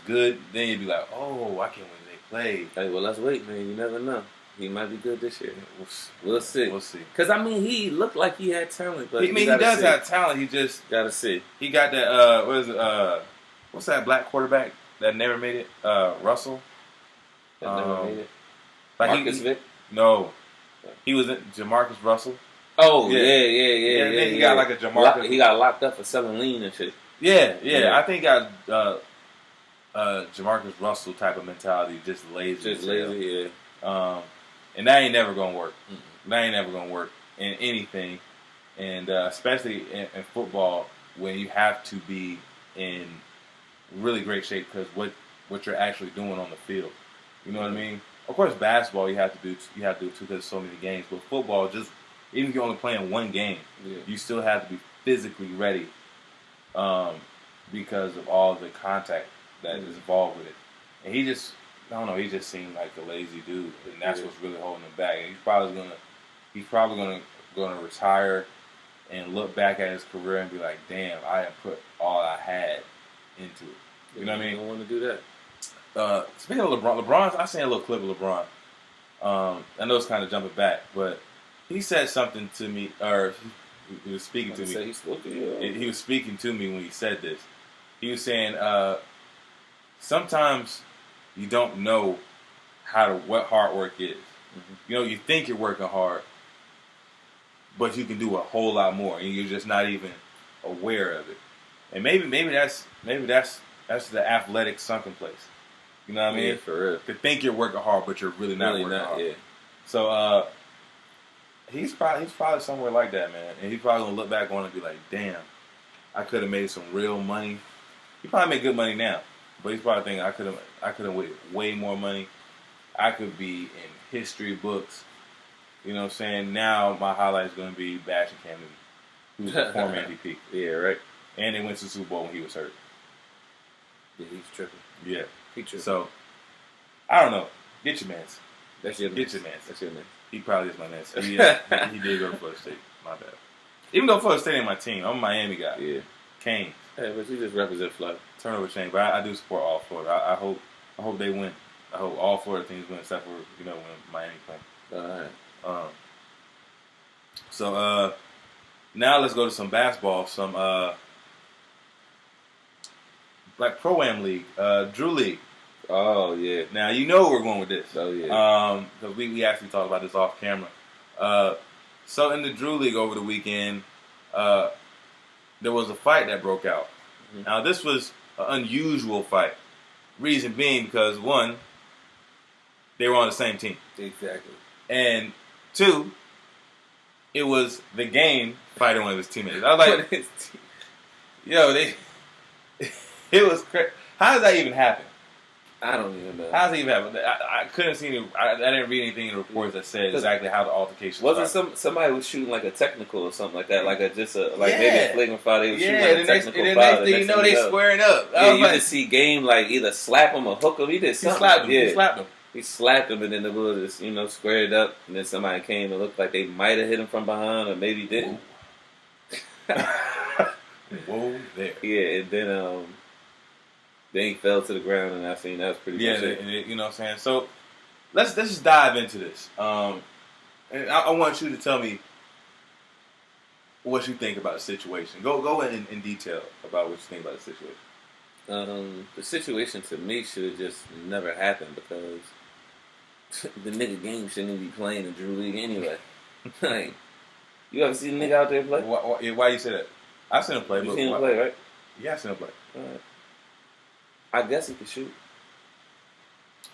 good, then you'd be like, oh, I can't wait they play. Hey, well, let's wait, man. You never know. He might be good this year. We'll see. We'll see. Because I mean, he looked like he had talent, but he does have talent. He just gotta see. He got that. What is it? What's that black quarterback that never made it? Russell. That never made it. Like Marcus Vick? No, he was Jamarcus Russell. Oh yeah. He got like a Jamarcus. He got locked up for selling lean and shit. Yeah. I think I Jamarcus Russell type of mentality, just lazy. Yeah. And that ain't never gonna work. Mm-hmm. That ain't never gonna work in anything, and especially in football when you have to be in really great shape because what you're actually doing on the field. You know what I mean? Of course, basketball you have to do because there's so many games. But football, just even if you're only playing one game, you still have to be physically ready because of all the contact that is involved with it. And he just seemed like a lazy dude, and that's what's really holding him back. And he's probably gonna retire and look back at his career and be like, damn, I have put all I had into it. You know what I mean? You don't want to do that. Speaking of LeBron, I seen a little clip of LeBron. I know it's kind of jumping back, but he said something to me, or he was speaking to me. He spoke to you. He was speaking to me when he said this. He was saying, sometimes you don't know what hard work is. Mm-hmm. You think you're working hard, but you can do a whole lot more, and you're just not even aware of it. And maybe that's the athletic sunken place. You know what I mean? Yeah, for real. To think you're working hard, but you're really not working hard. Yeah. So he's probably somewhere like that, man. And he's probably gonna look back on it and be like, "Damn, I could have made some real money." He probably make good money now, but he's probably thinking, "I could have made way more money. I could be in history books." You know what I'm saying? Now my highlight is gonna be bashing Cam Newton, who's the former MVP. Yeah, right. And they went to the Super Bowl when he was hurt. Yeah, he's tripping. Yeah. So, I don't know. Get your mans. That's your Get your mans. That's your man. He probably is my man. He did go to Florida State. My bad. Even though Florida State ain't my team, I'm a Miami guy. Yeah. Canes. Hey, but you just represent Florida. Turnover chain. But I do support all Florida. I hope they win. I hope all Florida teams win except for, when Miami play. All right. So now let's go to some basketball. Some like Pro-Am League, Drew League. Oh yeah. Now you know we're going with this. Oh yeah. Because we actually talked about this off camera. So in the Drew League over the weekend, there was a fight that broke out. Mm-hmm. Now this was an unusual fight. Reason being because one, they were on the same team. Exactly. And two, it was the game fighting one of his teammates. I was like, it was crazy. How does that even happen? I don't even know. How does it even happen? I couldn't see any. I didn't read anything in the reports that said exactly how the altercation wasn't. Somebody was shooting like a technical or something like that, maybe a flagrant foul. They was shooting like a technical foul. Next thing you know, they squaring up. Yeah, you just see Game either slap him or hook him. He did something. He slapped him. He slapped him, and then the bull just squared up, and then somebody came and looked like they might have hit him from behind, or maybe didn't. Whoa there. Yeah, and then he fell to the ground, and I seen that was pretty. Yeah, you know what I'm saying. So let's just dive into this. And I want you to tell me what you think about the situation. Go in detail about what you think about the situation. The situation to me should have just never happened because the nigga Game shouldn't even be playing in Drew League anyway. Like, you ever see the nigga out there play? Why you say that? I've seen him play. You seen him play, right? Yeah, I've seen him play. Right. I guess he could shoot.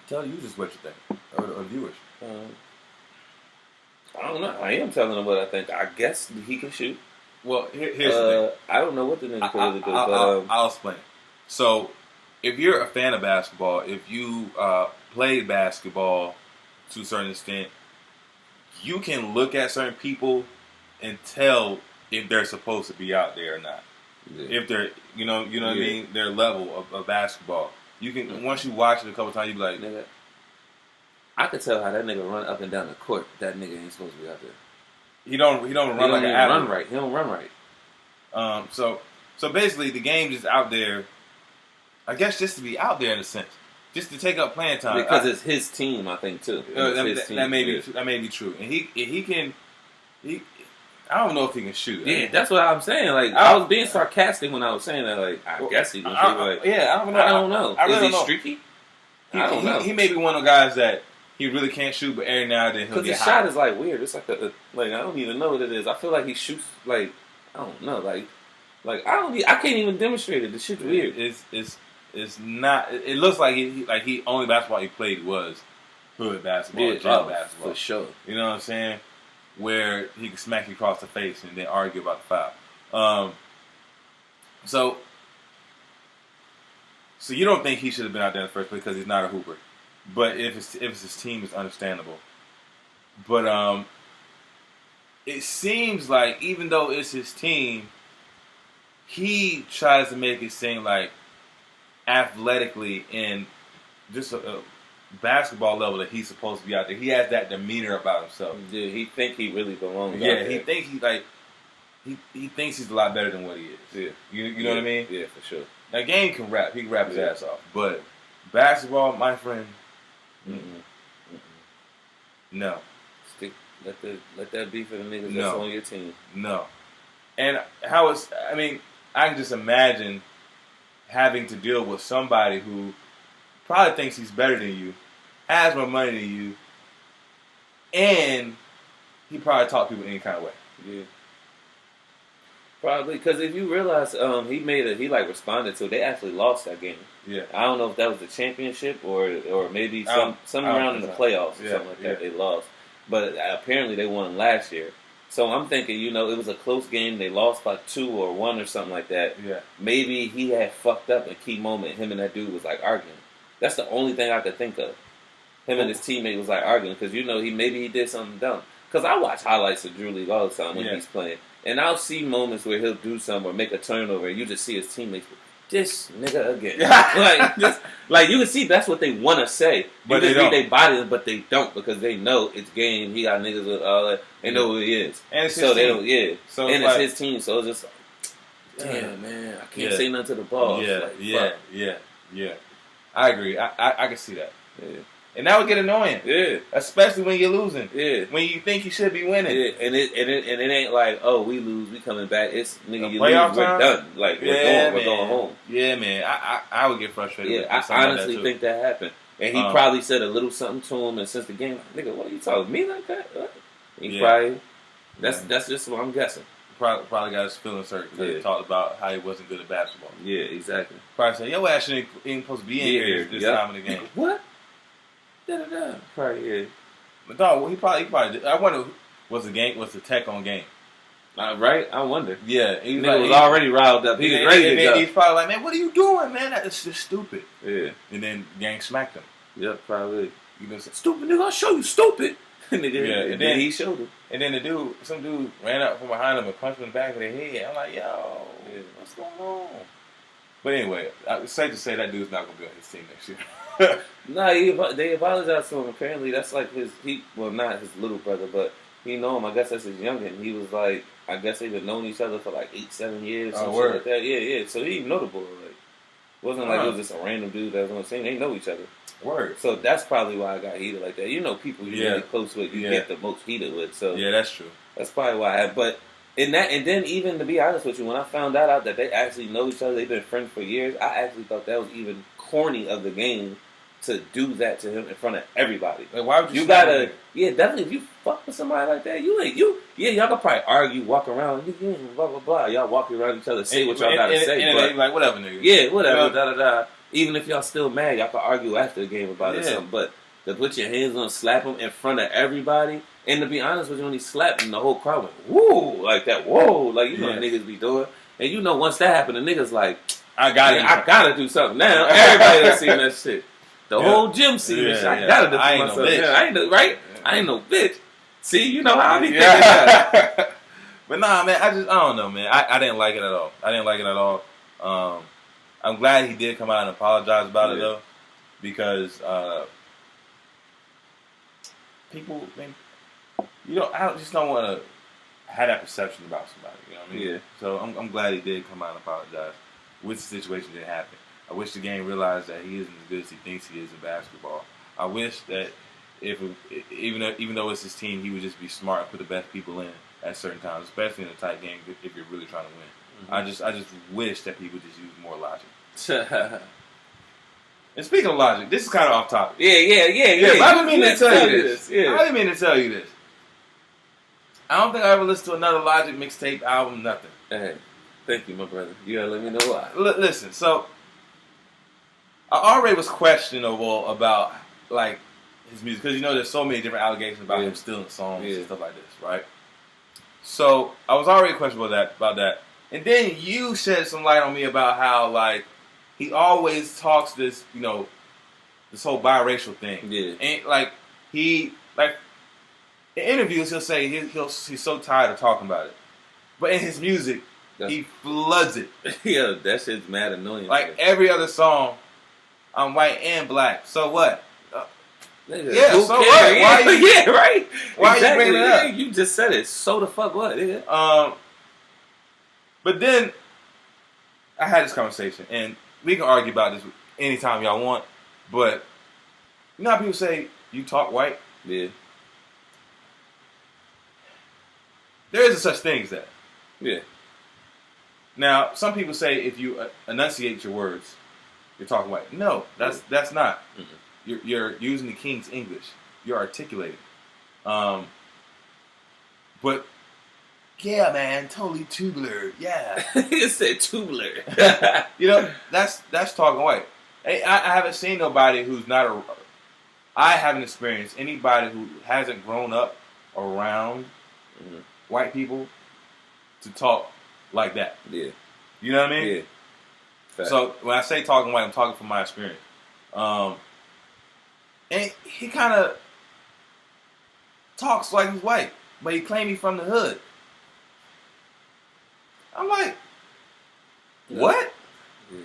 Tell the users what you think, or viewers. I don't know. I am telling him what I think. I guess he can shoot. Well, here's the thing. I don't know what the nigga can really do. I'll explain. So, if you're a fan of basketball, if you play basketball to a certain extent, you can look at certain people and tell if they're supposed to be out there or not. Yeah. If they're, you know what I mean, their level of basketball. You can once you watch it a couple times, you be like, nigga, I could tell how that nigga run up and down the court. That nigga ain't supposed to be out there. He don't run like an athlete. Run right. He don't run right. So basically, the game is out there. I guess just to be out there in a sense, just to take up playing time because it's his team. I think too. That may be true, and he can. I don't know if he can shoot. Yeah, that's what I'm saying. Like I was being sarcastic when I was saying that. Like I guess he can shoot. Like, I don't know. I really Is he streaky? I don't know. He may be one of the guys that he really can't shoot, but every now and then he'll get hot. Because his shot is like weird. It's like I don't even know what it is. I feel like he shoots like I don't know. Like I can't even demonstrate it. The shit's weird. It's not. It looks like he only basketball he played was hood basketball, jail basketball for sure. You know what I'm saying? Where he can smack you across the face and then argue about the foul. So you don't think he should have been out there in the first place because he's not a hooper. But if it's his team, it's understandable. But it seems like even though it's his team, he tries to make it seem like athletically and just a basketball level that he's supposed to be out there. He has that demeanor about himself. Yeah, he think he really belongs. Yeah, he thinks he thinks he's a lot better than what he is. Yeah, you know what I mean? Yeah, for sure. Now, game can rap. He can rap his ass off. But basketball, my friend, no. Let that be for the niggas that's on your team. No. And I can just imagine having to deal with somebody who probably thinks he's better than you, has more money than you, and he probably talk to people any kind of way. Yeah. Probably, because if you realize he responded to it, they actually lost that game. Yeah. I don't know if that was the championship or maybe some round in the playoffs or something like that they lost. But apparently they won last year. So I'm thinking, it was a close game. They lost by 2 or 1 or something like that. Yeah. Maybe he had fucked up a key moment. Him and that dude was like arguing. That's the only thing I could think of. Him and his teammate was like arguing because he did something dumb. Because I watch highlights of Drew League all the time when he's playing, and I'll see moments where he'll do something or make a turnover, and you just see his teammates. This nigga again. like you can see that's what they want to say. But they read their bodies, but they don't because they know it's game. He got niggas with all that. They know who he is. And it's his team. It's his team. So it's just like, damn, man, I can't say nothing to the boss. Yeah. I agree. I can see that. Yeah. And that would get annoying. Yeah. Especially when you're losing. Yeah. When you think you should be winning. Yeah. And it ain't like, oh, we lose, we coming back. It's nigga, you lose, we're done. Like we're going home. Yeah, man. I would get frustrated. Yeah, I honestly think that happened. And he probably said a little something to him, and since the game, like, nigga, what are you talking to me like that? He probably that's just what I'm guessing. Probably got his feelings hurt because he talked about how he wasn't good at basketball. Yeah, exactly. Probably said, yo, actually ain't supposed to be in here this time of the game. What? Da-da-da. Probably, yeah. But dog, he probably did. I wonder, was the tech on game? Right? I wonder. Yeah. He was already riled up. He was ready to go. He's probably like, man, what are you doing, man? That's just stupid. Yeah. And then gang smacked him. Yep, probably. You know, stupid nigga, I'll show you stupid. And then he showed him. And then some dude ran up from behind him and punched him in the back of the head. I'm like, yo, what's going on? But anyway, it's safe to say that dude's not going to be on his team next year. No, they apologized to him. Apparently, that's like not his little brother, but he know him. I guess that's his youngin. He was like, I guess they've been knowing each other for like 8-7 years. Something like that. Yeah. So he notable. Like, it wasn't like it was just a random dude that was on the team. They know each other. Word. So that's probably why I got heated like that. People you're really close with, you get the most heated with. So yeah, that's true. That's probably why. But and then even to be honest with you, when I found out that they actually know each other, they've been friends for years. I actually thought that was even corny of the game to do that to him in front of everybody. Like, why would you? You gotta, definitely. If you fuck with somebody like that, y'all could probably argue, walk around, blah blah blah. Y'all walk around each other, say what y'all gotta say. And but, like whatever, nigga. Yeah, whatever. Da da da. Even if y'all still mad, y'all can argue after the game about it or something. But to put your hands on, slap him in front of everybody. And to be honest with you, when he slapped him, the whole crowd went, woo, like that, whoa, like, you know what niggas be doing. And you know, once that happened, the niggas like, I gotta do something now. Everybody done seen that shit. The whole gym seen this shit. I gotta defend myself. I ain't no, right? I ain't no bitch. See, you know how I be thinking that. But nah, man, I don't know, man. I didn't like it at all. I didn't like it at all. I'm glad he did come out and apologize about it, though. Because people think, I just don't want to have that perception about somebody. You know what I mean? Yeah. So I'm glad he did come out and apologize. Wish the situation didn't happen. I wish the game realized that he isn't as good as he thinks he is in basketball. I wish that even though it's his team, he would just be smart and put the best people in at certain times, especially in a tight game if you're really trying to win. Mm-hmm. I just wish that people just use more logic. And speaking of logic, this is kind of off topic. Yeah. I didn't mean to tell you this. Yeah. I didn't mean to tell you this. I don't think I ever listened to another Logic mixtape, album, nothing. Hey, thank you, my brother. You gotta let me know why. Listen, so I already was questionable about like his music because there's so many different allegations about him stealing songs and stuff like this, right? So I was already questionable about that, and then you shed some light on me about how like he always talks this, this whole biracial thing. Yeah, and like in interviews he'll say he's so tired of talking about it, but in his music he floods it. Yeah, that shit's mad annoying. Like every other song, I'm white and black. So what? Nigga, yeah, so what? Why right. Why exactly. You bringing it up? You just said it. So the fuck what? Yeah. But then I had this conversation, and we can argue about this anytime y'all want. But you know how people say you talk white? Yeah. There isn't such thing as that. Yeah. Now, some people say if you enunciate your words, you're talking white. No, that's not. Mm-hmm. You're using the King's English. You're articulating. But yeah, man, totally tubular. Yeah, he said tubular. That's talking white. I haven't seen nobody who's not I haven't experienced anybody who hasn't grown up around white people to talk like that. Yeah, you know what I mean? Yeah. Fact. So when I say talking white, I'm talking from my experience. And he kind of talks like he's white, but he claims he's from the hood. I'm like, what? Yeah.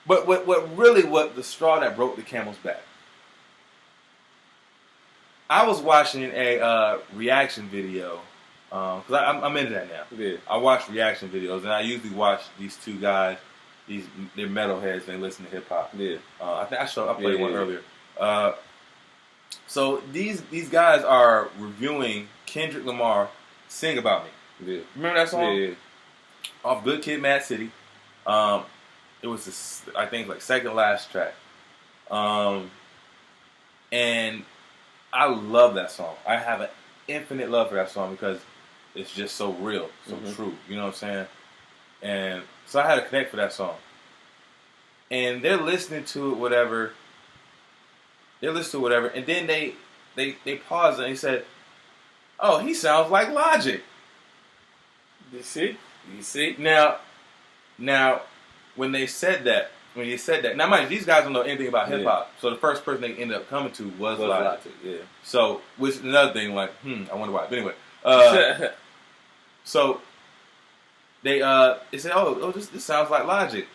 But what the straw that broke the camel's back? I was watching a reaction video, because I'm into that now. Yeah. I watch reaction videos, and I usually watch these two guys, they're metalheads, they listen to hip hop. Yeah. I think I played one earlier. So these guys are reviewing Kendrick Lamar "Sing About Me." Yeah. Remember that song? Yeah. Off Good Kid, Mad City. It was I think like second last track. And I love that song. I have an infinite love for that song because it's just so real, so true. You know what I'm saying? And so I had a connect for that song. And they're listening to it, whatever. And then they paused and they said, "Oh, he sounds like Logic." You see? Now, when you said that, now mind you, these guys don't know anything about hip hop, so the first person they ended up coming to was Logic. Yeah. So, which is another thing, like, I wonder why. But anyway, so they said, "Oh, this sounds like Logic,"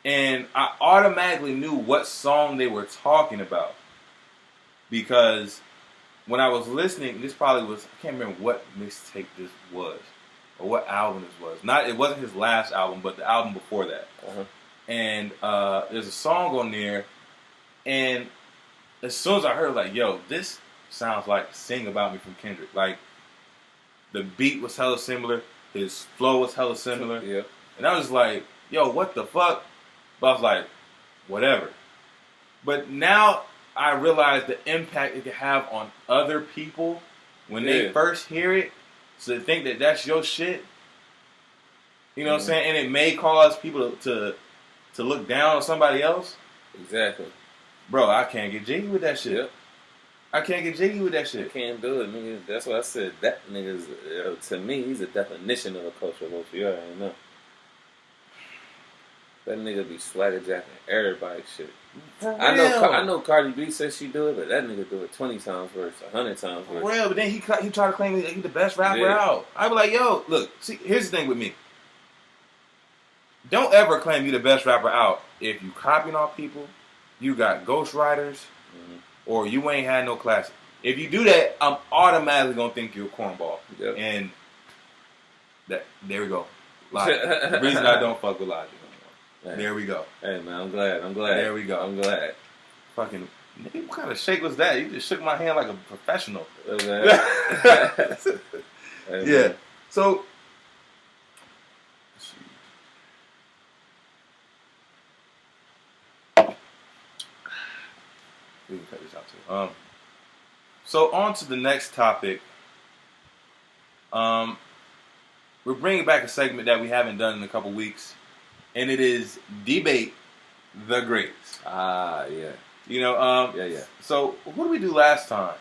and I automatically knew what song they were talking about. Because when I was listening, this probably was, I can't remember what mixtape this was or what album this was. It wasn't his last album, but the album before that. Uh-huh. And there's a song on there, and as soon as I heard, like, yo, this sounds like "Sing About Me" from Kendrick. Like, the beat was hella similar, his flow was hella similar. Yeah. And I was like, yo, what the fuck? But I was like, whatever. But now I realize the impact it can have on other people when they first hear it. So they think that that's your shit. You know what I'm saying? And it may cause people to look down on somebody else. Exactly. Bro, I can't get jiggy with that shit. Yep. I can't get jiggy with that shit. I can't do it, nigga. That's what I said. That nigga's to me, he's a definition of a culture vulture. You already know. That nigga be swagger jacking everybody's shit. I know Cardi B says she do it, but that nigga do it 20 times worse, 100 times worse. For real, but then he tried to claim he's the best rapper out. I be like, yo, look, see, here's the thing with me. Don't ever claim you the best rapper out if you copying off people, you got ghostwriters, or you ain't had no classic. If you do that, I'm automatically gonna think you're a cornball. Yep. And there we go. Logic. The reason I don't fuck with Logic anymore. There we go. Hey man, I'm glad. There we go. I'm glad. Fucking, what kind of shake was that? You just shook my hand like a professional. Hey, yeah. So. We can cut this out too. So on to the next topic. We're bringing back a segment that we haven't done in a couple weeks, and it is Debate the Greats. Ah, yeah. You know, yeah. So what did we do last time?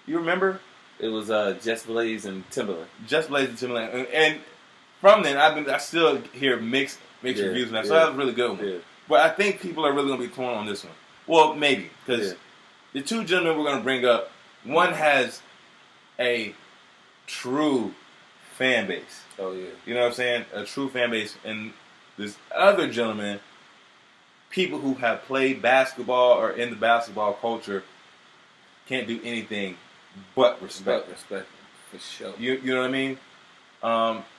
You remember? It was Just Blaze and Timberland. Just Blaze and Timberland, and from then I still hear mixed reviews on that. So that was a really good one. Yeah. But I think people are really gonna be torn on this one. Well, maybe because the two gentlemen we're gonna bring up, one has a true fan base. Oh yeah. You know what I'm saying? A true fan base. And this other gentleman, people who have played basketball or in the basketball culture, can't do anything but respect. Respect, for sure. You know what I mean?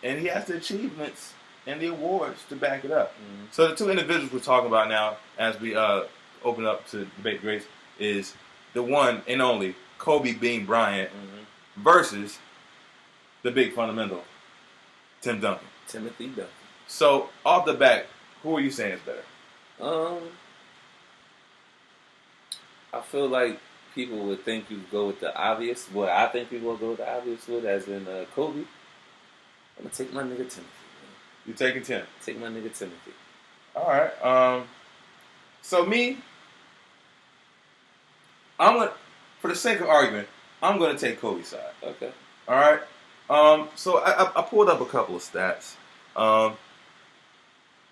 And he has the achievements and the awards to back it up. Mm-hmm. So the two individuals we're talking about now, as we open up to Debate Grace, is the one and only Kobe Bean Bryant versus the big fundamental, Tim Duncan. Timothy Duncan. So, off the bat, who are you saying is better? I feel like people would think you go with the obvious. Well, I think people will go with the obvious with, as in Kobe. I'm going to take my nigga Timothy. Man. You taking Tim? Take my nigga Timothy. All right. So me, for the sake of argument, I'm going to take Kobe's side. Okay. All right. So I pulled up a couple of stats.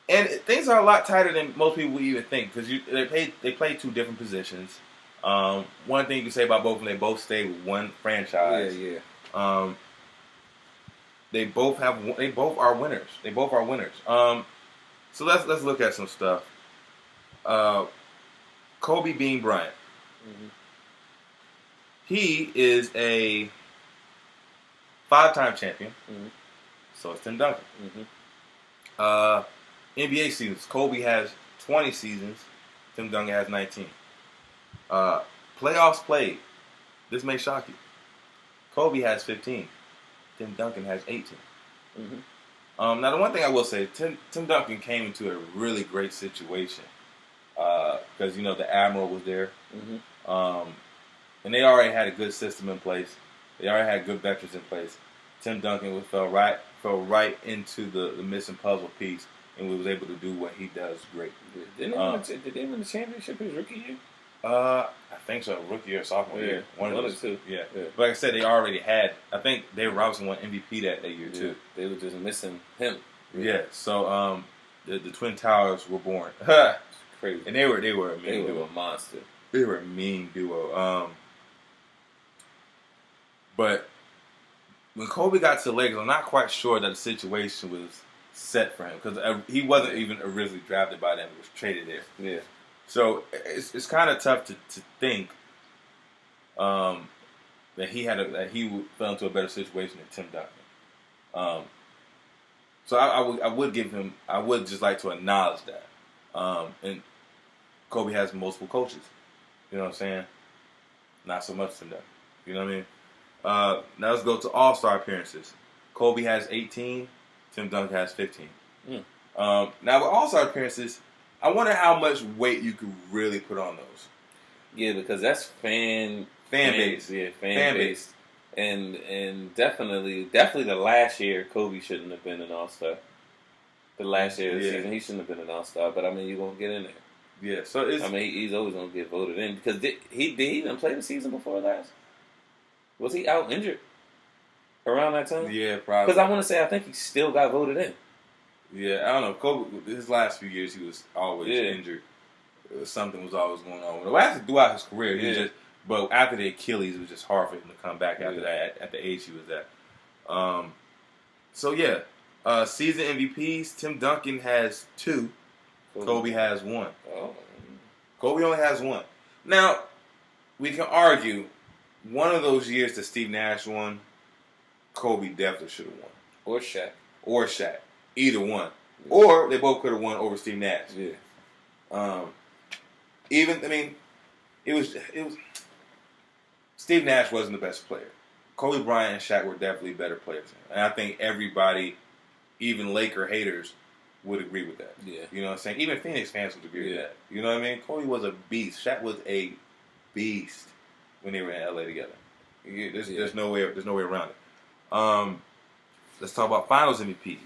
And things are a lot tighter than most people would even think because they play two different positions. One thing you can say about both of them, they both stay with one franchise. Yeah. They both are winners. So let's look at some stuff. Kobe Bean Bryant. Mm-hmm. He is a 5-time champion. Mm-hmm. So is Tim Duncan. Mm-hmm. NBA seasons. Kobe has 20 seasons. Tim Duncan has 19. Playoffs played. This may shock you. Kobe has 15. Tim Duncan has 18. Mm-hmm. Now, the one thing I will say, Tim Duncan came into a really great situation because, the Admiral was there. Mm-hmm. And they already had a good system in place. They already had good veterans in place. Tim Duncan fell right into the missing puzzle piece and was able to do what he does great. Did they win the championship his rookie year? I think so. Rookie or sophomore year. One of the two. Yeah. But like I said, they already had. I think David Robinson won MVP that year too. They were just missing him. Yeah. So the Twin Towers were born. Crazy. And they were a mean duo. They were a monster. They were a mean duo. But when Kobe got to the Lakers, I'm not quite sure that the situation was set for him because he wasn't even originally drafted by them; he was traded there. Yeah. So it's kind of tough to think that he fell into a better situation than Tim Duncan. So I would just like to acknowledge that. And Kobe has multiple coaches. You know what I'm saying? Not so much Tim Duncan. You know what I mean? Now let's go to All-Star appearances. Kobe has 18. Tim Duncan has 15. Now with All-Star appearances, I wonder how much weight you could really put on those. Yeah, because that's fan base. Yeah, fan base. And definitely the last year, Kobe shouldn't have been an All-Star. The last year of the season, he shouldn't have been an All-Star. But, I mean, you're going to get in there. Yeah, so it's. I mean, he's always gonna get voted in because did he even play the season before last? Was he out injured around that time? Yeah, probably. Because I want to say I think he still got voted in. Yeah, I don't know. Kobe, his last few years, he was always injured. Something was always going on with him. Well, actually, throughout his career, he just. But after the Achilles, it was just hard for him to come back after that. At the age he was at. So yeah, season MVPs. Tim Duncan has 2. Kobe has 1. Oh. Kobe only has 1. Now, we can argue one of those years that Steve Nash won, Kobe definitely should have won. Or Shaq. Either one. Yeah. Or they both could have won over Steve Nash. Yeah. It was Steve Nash wasn't the best player. Kobe Bryant and Shaq were definitely better players. And I think everybody, even Laker haters, would agree with that. Yeah. You know what I'm saying? Even Phoenix fans would agree with that. You know what I mean? Kobe was a beast. Shaq was a beast when they were in LA together. There's no way around it. Let's talk about Finals MVPs.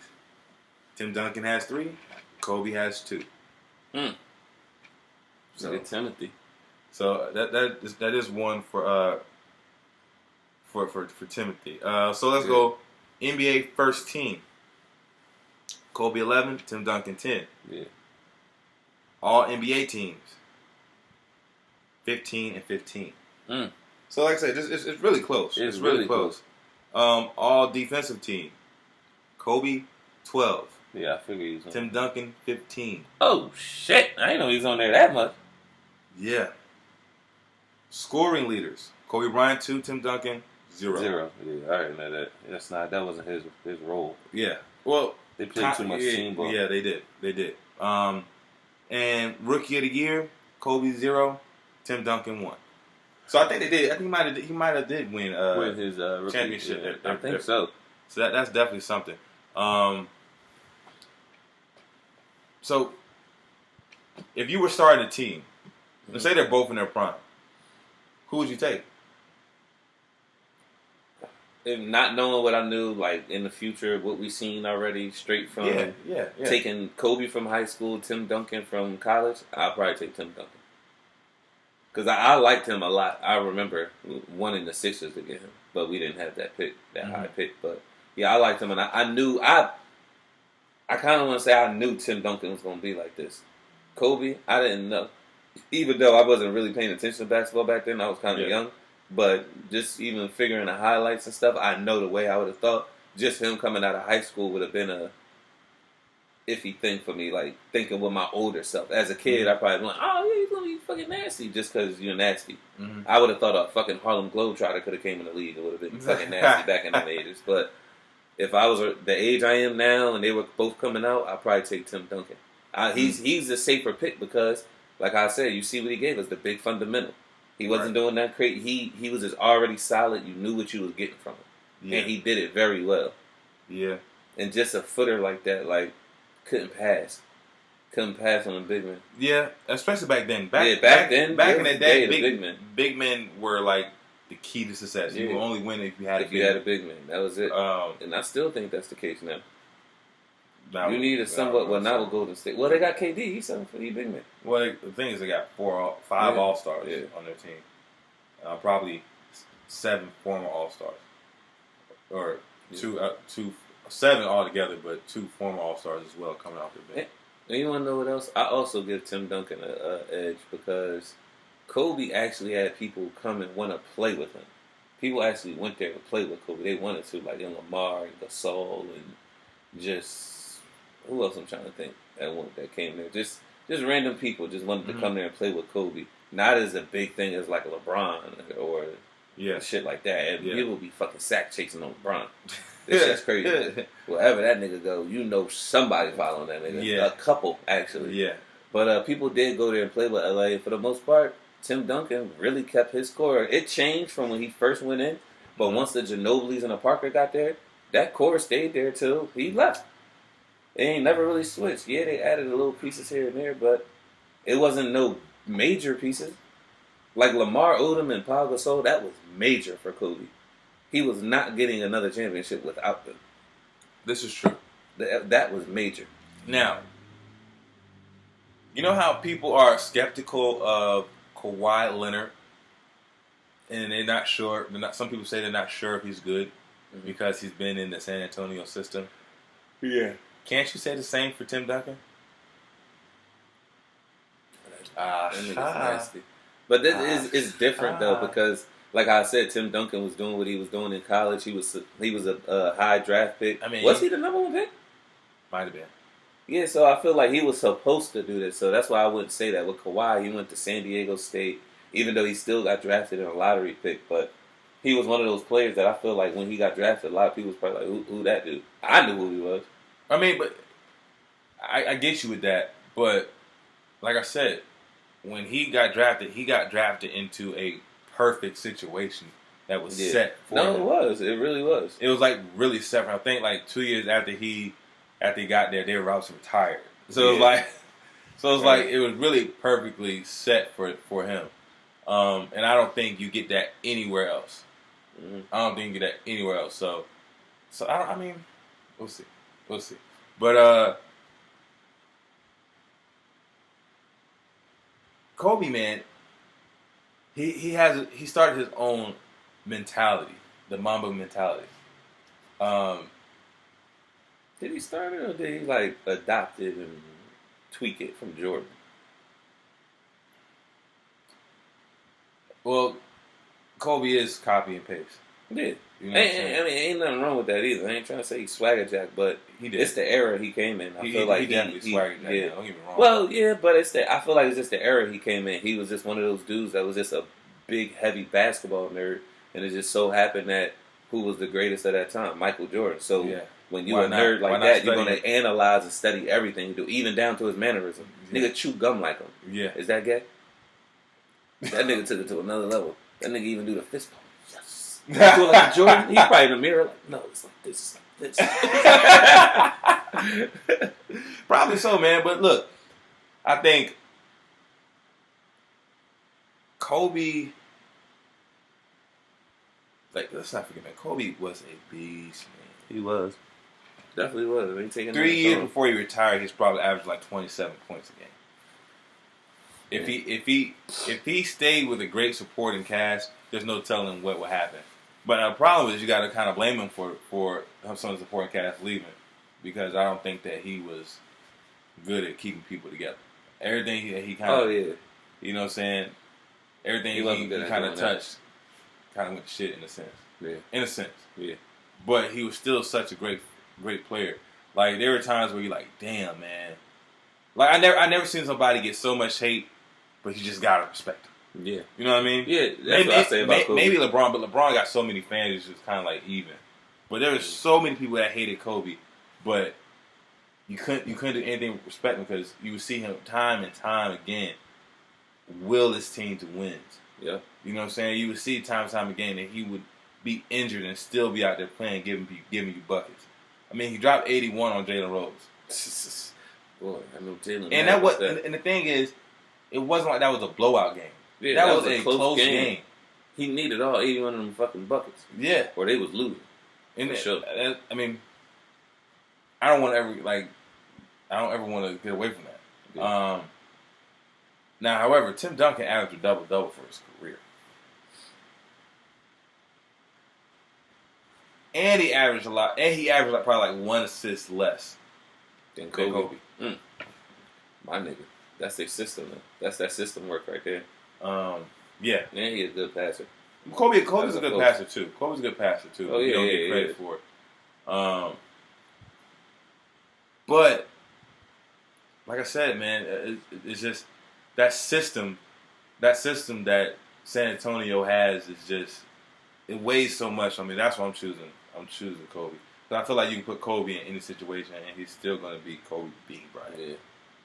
Tim Duncan has 3. Kobe has 2. So Timothy. So that is one for Timothy. So let's go NBA first team. Kobe 11, Tim Duncan 10. Yeah. All NBA teams 15 and 15. So like I said, it's really close. It's really close. All defensive team. Kobe 12. Yeah, I figured he was on. Tim Duncan 15. Oh shit! I didn't know he was on there that much. Yeah. Scoring leaders. Kobe Bryant 2, Tim Duncan 0. 0. Yeah, I already know that. That wasn't his role. Yeah. Well, they played too much team ball. Yeah, they did. And Rookie of the Year, Kobe 0, Tim Duncan 1. So I think they did. I think he might have did win his rookie championship. I think so. So that's definitely something. So if you were starting a team, let's say they're both in their prime, who would you take? If not knowing what I knew, like in the future, what we've seen already, straight from taking Kobe from high school, Tim Duncan from college, I'll probably take Tim Duncan. Because I liked him a lot. I remember wanting the Sixers to get him, but we didn't have that high pick. But yeah, I liked him, and I knew I kind of want to say I knew Tim Duncan was going to be like this. Kobe, I didn't know. Even though I wasn't really paying attention to basketball back then, I was kind of young. But just even figuring the highlights and stuff, I know the way I would have thought. Just him coming out of high school would have been a iffy thing for me. Like thinking with my older self. As a kid, I probably been like, "Oh yeah, he's gonna be fucking nasty," just because you're nasty. I would have thought a fucking Harlem Globetrotter could have came in the league. It would have been fucking nasty back in the 80s. But if I was the age I am now and they were both coming out, I'd probably take Tim Duncan. He's a safer pick because, like I said, you see what he gave us, the big fundamental. He wasn't doing that crazy. He was just already solid. You knew what you was getting from him. And he did it very well. Yeah. And just a footer like that, like, couldn't pass. Couldn't pass on a big man. Yeah, especially back then. Back in the day, big men were like the key to success. You would only win if you had a big man. That was it. And I still think that's the case now. You need a now with Golden State. Well, they got KD. He's big man. Well, the thing is, they got 5 All-Stars on their team. Probably 7 former All-Stars. Or 7 altogether, but 2 former All-Stars as well coming off the bench. And you want to know what else? I also give Tim Duncan an edge because Kobe actually had people come and want to play with him. People actually went there to play with Kobe. They wanted to, like Lamar and Gasol and just... Who else I'm trying to think that came there? Just random people just wanted to come there and play with Kobe. Not as a big thing as like LeBron or shit like that. And people would be fucking sack chasing on LeBron. This shit's crazy. Wherever that nigga go, you know somebody following that nigga. Yeah. A couple, actually. Yeah. But people did go there and play with LA. For the most part, Tim Duncan really kept his core. It changed from when he first went in. But once the Ginobilis and the Parker got there, that core stayed there till he left. They ain't never really switched. Yeah, they added a little pieces here and there, but it wasn't no major pieces. Like Lamar Odom and Pau Gasol, that was major for Kobe. He was not getting another championship without them. This is true. That was major. Now, You know how people are skeptical of Kawhi Leonard, and they're not sure. Some people say they're not sure if he's good because he's been in the San Antonio system. Yeah. Can't you say the same for Tim Duncan? That nigga's nasty. But this is different though because, like I said, Tim Duncan was doing what he was doing in college. He was a high draft pick. I mean, was he the number one pick? Might have been. Yeah, so I feel like he was supposed to do this. So that's why I wouldn't say that. With Kawhi, he went to San Diego State, even though he still got drafted in a lottery pick. But he was one of those players that I feel like when he got drafted, a lot of people was probably like, who that dude? I knew who he was. I mean, but I get you with that. But like I said, when he got drafted into a perfect situation that was set for him. No, it was. It really was. It was like really set for him. I think like 2 years after he got there, they were about to retire. So it was like it was really perfectly set for him. And I don't think you get that anywhere else. Mm-hmm. I don't think you get that anywhere else. So I mean, we'll see. But Kobe, man, he started his own mentality, the Mamba mentality. Did he start it or did he like adopt it and tweak it from Jordan? Well, Kobe is copy and paste. Yeah. You know ain't nothing wrong with that either. I ain't trying to say he's swagger jack, but he did. It's the era he came in. I feel like he definitely swagger jack. Yeah. Don't get me wrong. Well, yeah, but I feel like it's just the era he came in. He was just one of those dudes that was just a big, heavy basketball nerd, and it just so happened that who was the greatest at that time? Michael Jordan. So when you're a nerd like that, you're going to analyze and study everything you do, even down to his mannerism. Yeah. Nigga chew gum like him. Yeah. Is that gay? That nigga took it to another level. That nigga even do the fist pump. Yes. Do it like Jordan. He's probably in the mirror like, no, it's like this. It's like this. Probably so, man. But look, I think Kobe, like, let's not forget, man, Kobe was a beast, man. He was. Definitely was. I mean, 3 years before he retired, he's probably averaged like 27 points a game. If he stayed with a great supporting cast, there's no telling what would happen. But the problem is you got to kind of blame him for some of the supporting cast leaving, because I don't think that he was good at keeping people together. Everything he kind of, you know what I'm saying? Everything he kind of touched kind of went to shit in a sense. Yeah. In a sense. Yeah. But he was still such a great player. Like, there were times where you're like, damn, man. Like, I never seen somebody get so much hate, but you just gotta respect him. Yeah. You know what I mean? Yeah, that's what I say about Kobe. Maybe LeBron, but LeBron got so many fans, it's just kind of like even. But there were so many people that hated Kobe, but you couldn't do anything with respect him, because you would see him time and time again will his team to wins. Yeah. You know what I'm saying? You would see time and time again that he would be injured and still be out there playing, giving you buckets. I mean, he dropped 81 on Jalen Rose. Boy, I know Jalen. And the thing is, it wasn't like that was a blowout game. Yeah, that was a close game. He needed all 81 of them fucking buckets. Yeah. Or they was losing. For sure. I mean, I don't ever want to get away from that. Yeah. Now, however, Tim Duncan averaged a double-double for his career. And he averaged a lot. And he averaged probably like one assist less than Kobe. My nigga. That's their system, man. That's that system work right there. Yeah. And he's a good passer. Kobe's a good passer, too. Kobe's a good passer, too. Oh, yeah, you don't get credit for it. But, like I said, man, it's just that system that San Antonio has is just, it weighs so much on me. That's what I'm choosing. I'm choosing Kobe. But I feel like you can put Kobe in any situation, and he's still going to be Kobe being Bryant. Yeah.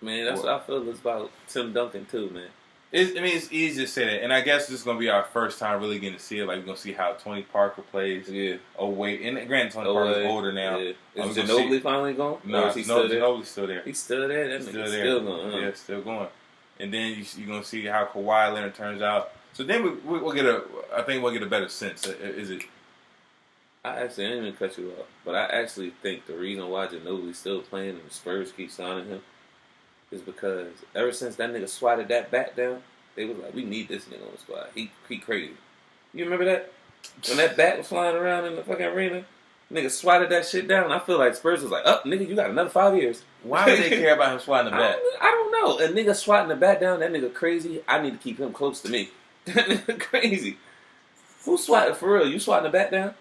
Man, that's what I feel about Tim Duncan, too, man. It's easy to say that. And I guess this is going to be our first time really getting to see it. Like, we're going to see how Tony Parker plays. Yeah. And granted, Tony Parker's older now. Yeah. Is Ginobili finally gone? No, Ginobili's still there. He's still there? That nigga's still going. Yeah, still going. And then you're going to see how Kawhi Leonard turns out. So then we'll get I think we'll get a better sense. Is it? I didn't even cut you off, but I actually think the reason why Ginobili's still playing and the Spurs keep signing him is because ever since that nigga swatted that bat down, they was like, we need this nigga on the squad. He crazy. You remember that? When that bat was flying around in the fucking arena, nigga swatted that shit down. I feel like Spurs was like, oh, nigga, you got another 5 years. Why would they care about him swatting the bat? I don't know. A nigga swatting the bat down, that nigga crazy. I need to keep him close to me. That nigga crazy. Who swatted for real? You swatting the bat down?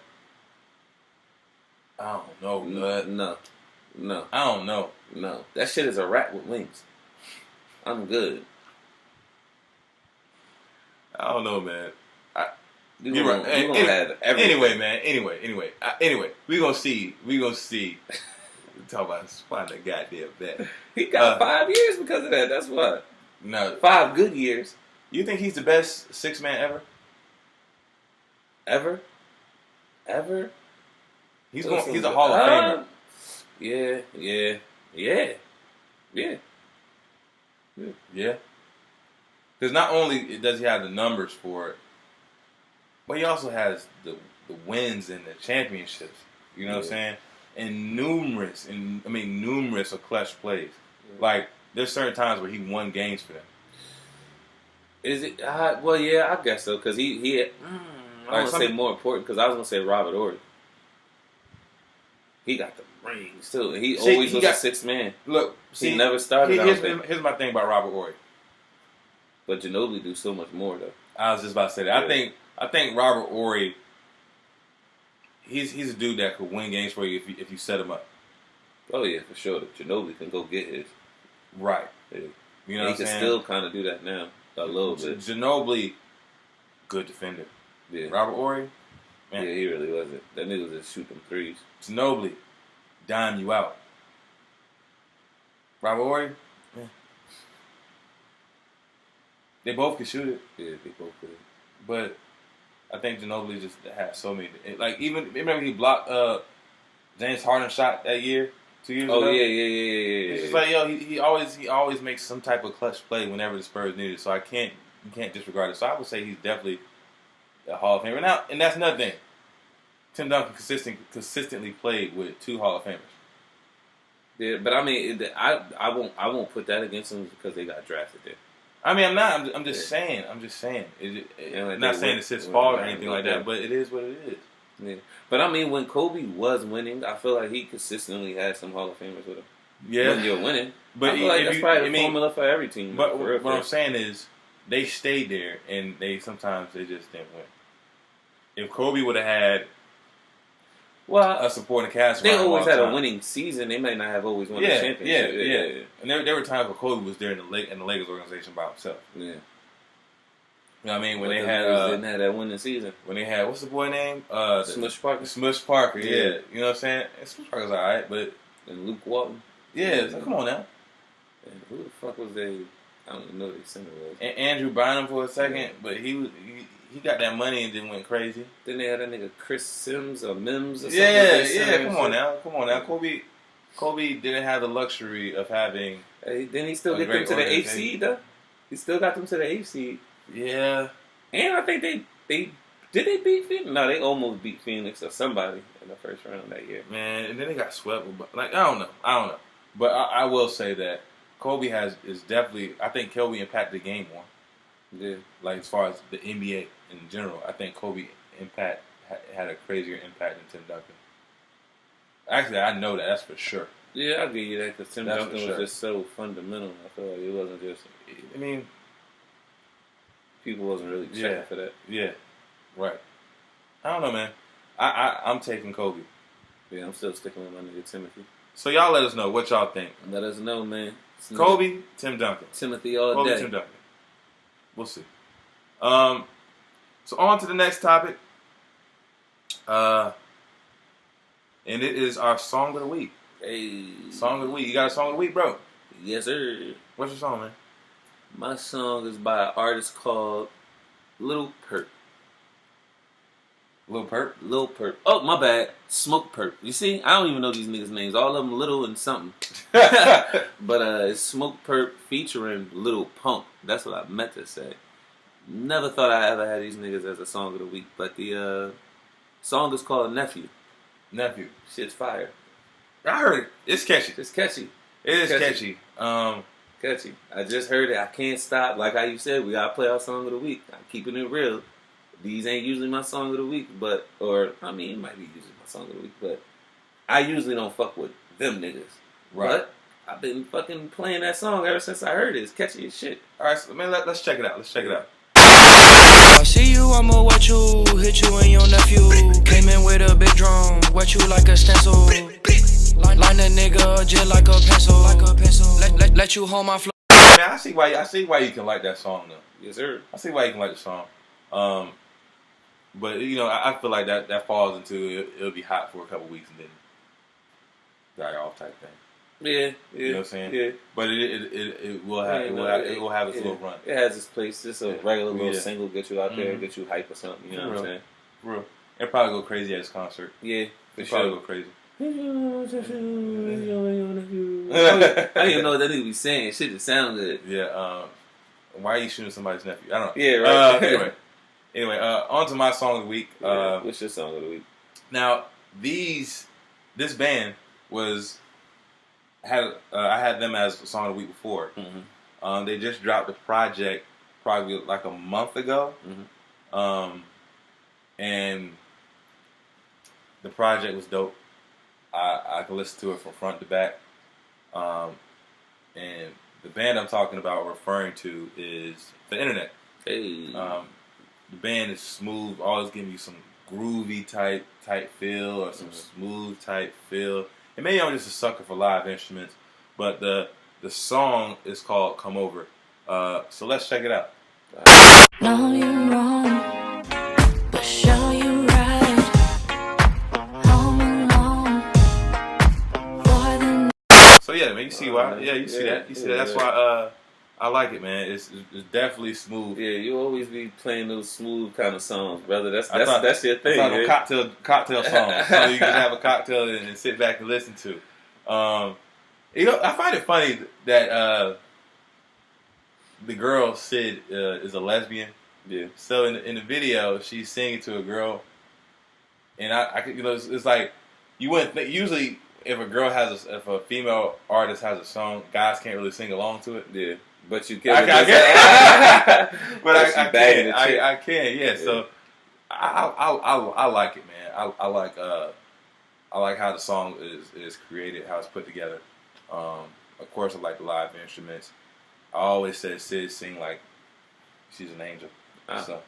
I don't know, blood. No. I don't know. No. That shit is a rat with wings. I'm good. I don't know, man. You're right. Anyway, man. Anyway, we gonna see. We talk about swatting the goddamn bat. He got 5 years because of that. That's what. No, 5 good years. You think he's the best six man ever? Ever? He's a Hall of Famer. Yeah. Because not only does he have the numbers for it, but he also has the wins and the championships. You know what I'm saying? And numerous of clutch plays. Yeah. Like there's certain times where he won games for them. Is it? Well, yeah, I guess so. Because he had, I want to say more important. Because I was gonna say Robert Ory. He got the rings too. He always was a sixth man. Look, he never started. Here's my thing about Robert Ory. But Ginobili do so much more though. I was just about to say that. Yeah. I think Robert Ory. He's a dude that could win games for you if you set him up. Oh yeah, for sure. Ginobili can go get his. Right. Yeah. You know what I'm saying? He can still kind of do that now a little bit. Ginobili, good defender. Yeah. Robert Ory, man. Yeah, he really wasn't. That nigga was just shooting threes. Ginobili, dime you out. Robert Ory, man. They both can shoot it. Yeah, they both could. But I think Ginobili just had so many. Like even remember he blocked James Harden shot that year, 2 years ago. Oh yeah. It's just like he always makes some type of clutch play whenever the Spurs need it. So you can't disregard it. So I would say he's definitely a Hall of Famer now, and that's nothing. Tim Duncan consistently played with 2 Hall of Famers. Yeah, but I mean, I won't put that against them because they got drafted there. I mean, I'm not. I'm just saying. I'm not saying it's his fault or anything like that, but it is what it is. Yeah. But I mean, when Kobe was winning, I feel like he consistently had some Hall of Famers with him. Yeah. When you're winning. But I feel like that's probably the formula for every team. But what I'm saying is, they stayed there, and sometimes they just didn't win. If Kobe would have had a supporting cast, they always had a winning season. They may not have always won the championship. Yeah. And there were times where Kobe was there in the Lakers organization by himself. Yeah. You know what I mean? When they didn't have that winning season. When they had, what's the boy name? Smush Parker. Smush Parker, yeah. You know what I'm saying? And Smush Parker's alright, but... And Luke Walton. Yeah, so come on now. And who the fuck was they... I don't even know who their center was. And Andrew Bynum for a second, but he got that money and then went crazy. Then they had that nigga Chris Sims or Mims or something. Yeah, come on now. Kobe didn't have the luxury of having... then he still get them to the 8th seed, though? He still got them to the 8th seed. Yeah. And I think they did they beat Phoenix? No, they almost beat Phoenix or somebody in the first round that year. Man, and then they got swept. Like, I don't know. But I will say that Kobe is definitely... I think Kobe impacted the game more. Yeah. Like, as far as the NBA in general, I think Kobe had a crazier impact than Tim Duncan. Actually, I know that. That's for sure. Yeah, I'll give you that because Tim Duncan was just so fundamental. I feel like it wasn't just... I mean... People wasn't really checking for that. Yeah. Right. I don't know, man. I'm taking Kobe. Yeah, I'm still sticking with my nigga Timothy. So y'all let us know what y'all think. Let us know, man. Kobe, Tim Duncan. Timothy all Kobe, day. Tim Duncan. We'll see. So on to the next topic. And it is our song of the week. Hey. Song of the week. You got a song of the week, bro? Yes, sir. What's your song, man? My song is by an artist called Lil Perp. Lil Perp? Lil Perp. Oh, my bad. Smoke Perp. You see? I don't even know these niggas' names. All of them Little and something. But it's Smoke Perp featuring Lil Pump. That's what I meant to say. Never thought I ever had these niggas as a song of the week. But the song is called Nephew. Shit's fire. I heard it. It's catchy. It's catchy. It is catchy. Catchy. I just heard it. I can't stop. Like how you said, we gotta play our song of the week. I'm keeping it real. These ain't usually my song of the week, it might be usually my song of the week, but I usually don't fuck with them niggas. Right. But I've been fucking playing that song ever since I heard it. It's catchy as shit. All right, so man, let's check it out. I see you, I'ma wet you, hit you and your nephew. Came in with a big drum, wet you like a stencil. Line the nigga just like a pencil. Let you hold my flow. Man, I see why you can like that song though. Yes, sir. I see why you can like the song. But you know, I feel like that falls into it'll be hot for a couple weeks and then die off type thing. Yeah. You know what I'm saying? Yeah. But it will have its little run. It has its place. Just a regular little single, get you out there, get you hype or something. You know what I'm saying? For real. It'll probably go crazy at his concert. Yeah, for sure. Probably go crazy. I don't even know what that nigga be saying. Shit just sound good. Yeah. Why are you shooting somebody's nephew? I don't know. Yeah, right. Anyway, on to my song of the week. What's your song of the week? Now, this band I had them as a song of the week before. Mm-hmm. They just dropped a project probably like a month ago. Mm-hmm. And the project was dope. I could listen to it from front to back. And the band I'm talking about, referring to, is The Internet. Hey. The band is smooth, always giving you some groovy type feel or some smooth type feel. And maybe I'm just a sucker for live instruments, but the song is called Come Over. So let's check it out. No, you're wrong, but show you right. Home alone for the So yeah, man, you see why? Yeah, you see that. You see that. That's why I like it, man. It's definitely smooth. Yeah, you always be playing those smooth kind of songs, brother. That's your thing. It's like a cocktail song, so you can have a cocktail and sit back and listen to. You know, I find it funny that the girl Sid is a lesbian. Yeah. So in the video, she's singing to a girl, and I you know, it's like you wouldn't think, usually if a female artist has a song, guys can't really sing along to it. Yeah. But you can. I can. Yeah. So I like it, man. I like how the song is created, how it's put together. Of course, I like the live instruments. I always said Sid sing like she's an angel. So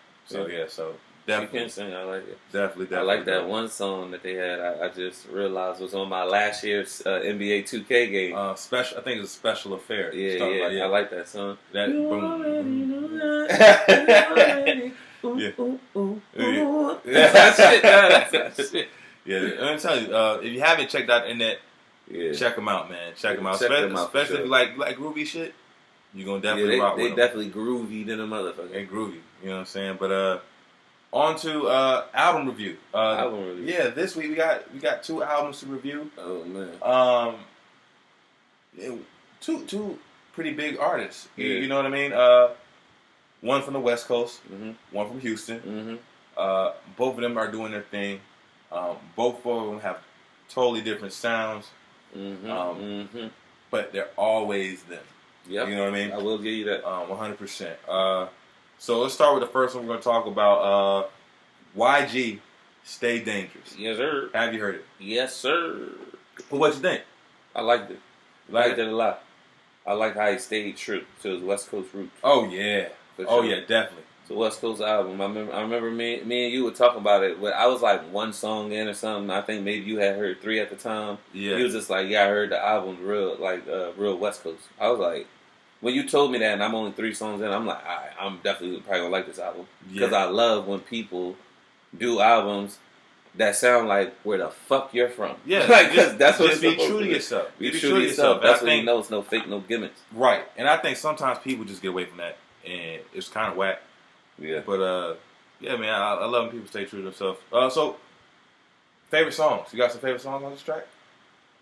definitely. She can sing. I like it. Definitely. I like that one song that they had. I just realized was on my last year's NBA 2K game. I think it's a Special Affair. Yeah. I like that song. That That's shit. Yeah, let me tell you, if you haven't checked out Internet, check them out, man. Check them out. Especially if you like groovy shit, you're gonna definitely rock with them. They definitely groovy than a motherfucker. They groovy, you know what I'm saying? But on to album review. Album review. Yeah, this week we got 2 albums to review. Oh man. Two pretty big artists. Yeah. You know what I mean? One from the West Coast, one from Houston. Mm-hmm. Both of them are doing their thing. Both of them have totally different sounds. But they're always them. Yep. You know what I mean? I will give you that. 100%. So let's start with the first one we're going to talk about. YG, Stay Dangerous. Yes, sir. Have you heard it? Yes, sir. Well, what you think? I liked it. Liked it a lot. I like how he stayed true to his West Coast roots. Oh, yeah. Oh, yeah, definitely. It's a West Coast album. I remember me and you were talking about it. I was like one song in or something. I think maybe you had heard 3 at the time. Yeah. He was just like, yeah, I heard the album real West Coast. I was like, when you told me that and I'm only 3 songs in, I'm like, all right, I'm definitely probably going to like this album. Because I love when people do albums that sound like where the fuck you're from. Yeah. Like, that's what just it's be true to yourself. Be true to yourself. That's when you know it's no fake, no gimmicks. Right. And I think sometimes people just get away from that. And it's kind of whack. Yeah. But, yeah, man, I love when people stay true to themselves. So, favorite songs. You got some favorite songs on this track?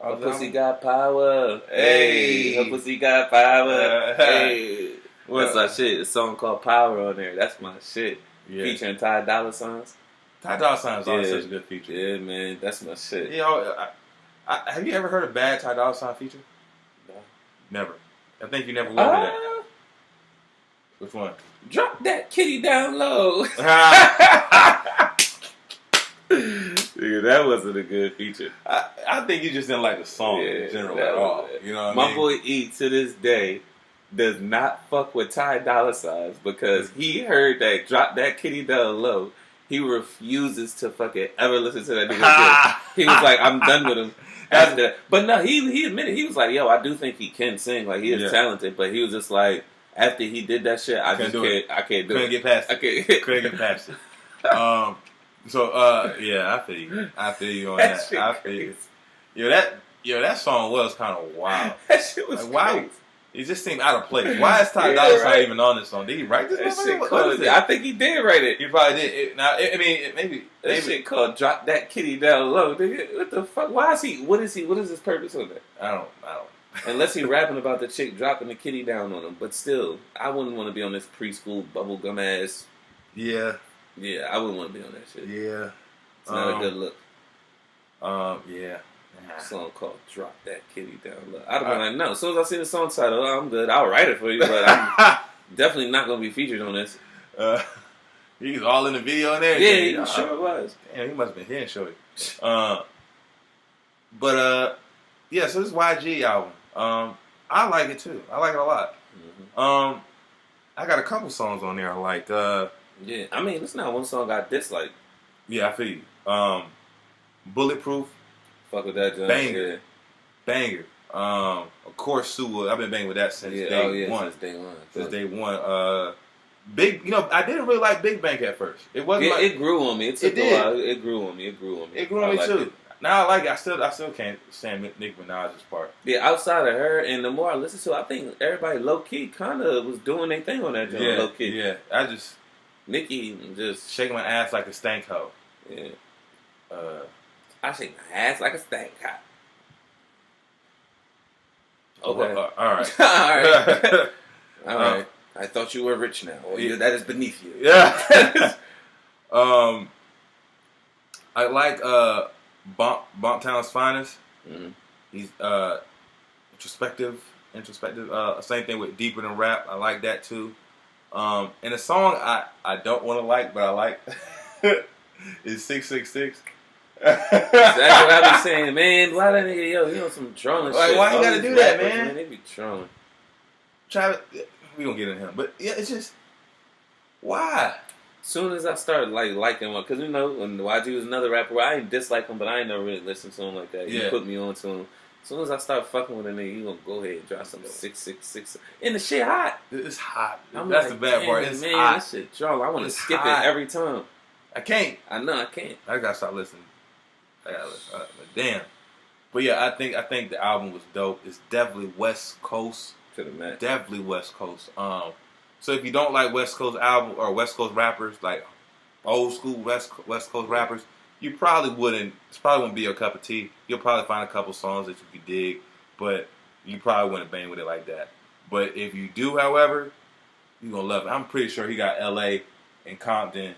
Her pussy got power. Hey. Her pussy got power. Hey. That's my shit. A song called Power on there. That's my shit. Yeah. Featuring Ty Dolla $igns. Ty Dolla $ign is always such a good feature. Yeah, man. That's my shit. You know, have you ever heard a bad Ty Dolla $ign feature? No. Never. I think you never will do that. Which one? Drop that kitty down low. Nigga, that wasn't a good feature. I think you just didn't like the song in general at all. You know what I mean? My boy E to this day does not fuck with Ty Dolla $igns because he heard that drop that kitty down low. He refuses to fucking ever listen to that nigga. He was like, I'm done with him. After that. But no, he admitted, he was like, yo, I do think he can sing. Like, he is talented. But he was just like, after he did that shit, I can't do it. Couldn't get past it. Couldn't get past it. So, I feel you. I feel you on that. I feel you. That song was kind of wild. That shit was crazy. Why? It just seemed out of place. Why is Ty Dolla $ign even on this song? Did he write this? That shit called, I think he did write it. He probably did. Maybe that shit called "Drop That Kitty Down Low." Nigga, what the fuck? Why is he? What is he? What is his purpose on that? I don't. Unless he rapping about the chick dropping the kitty down on him, but still, I wouldn't want to be on this preschool bubblegum ass. Yeah, I wouldn't want to be on that shit. Yeah, it's not a good look. Yeah. A song called "Drop That Kitty Down Low." I'd have been like, no. As soon as I see the song title, I'm good. I'll write it for you, but I'm definitely not gonna be featured on this. He was all in the video and everything. Yeah, he sure was. Damn, he must have been here and showed it. Yeah. So this YG album, I like it too. I like it a lot. Mm-hmm. I got a couple songs on there I like. Yeah, I mean, it's not one song I dislike. Yeah, I feel you. Bulletproof. Fuck with that, John. Banger. Of course, Sue. I've been banging with that since day one. Since day one. Big. You know, I didn't really like Big Bang at first. It wasn't. It grew on me. It took a while. It grew on me. It grew on me too. It. Now I like it. I still can't stand Nicki Minaj's part. Yeah, outside of her, and the more I listen to, I think everybody low key kind of was doing their thing on that joint. Low key. Yeah. Nicki just shaking my ass like a stank hoe. Yeah. I shake my ass like a stank hoe. Okay. Well, all right. All right. I thought you were rich now. Well, that is beneath you. Yeah. I like Bumptown's Finest. Mm-hmm. He's introspective. Same thing with Deeper Than Rap. I like that too. And a song I don't want to like, but I like is 666. That's what I be saying, man. Why that nigga, you know some trolling shit. Why you gotta do that, man? They be trolling. Travis, we gonna get into him, but yeah, it's just why. Soon as I started liking him, because you know when YG was another rapper, I ain't dislike him, but I ain't never really listened to him like that. You put me on to him. As soon as I start fucking with a nigga, you gonna go ahead and drop some 666. And the shit hot. It's hot. That's like, the bad part. It's man, hot. This shit drunk. I want to skip it every time. I can't. I know I can't. I gotta start listening. Damn. But yeah, I think the album was dope. It's definitely West Coast to the max. Definitely West Coast. So if you don't like West Coast album or West Coast rappers, like old school West Coast rappers, you probably wouldn't. It probably wouldn't be your cup of tea. You'll probably find a couple songs that you could dig, but you probably wouldn't bang with it like that. But if you do, however, you're gonna love it. I'm pretty sure he got L.A. and Compton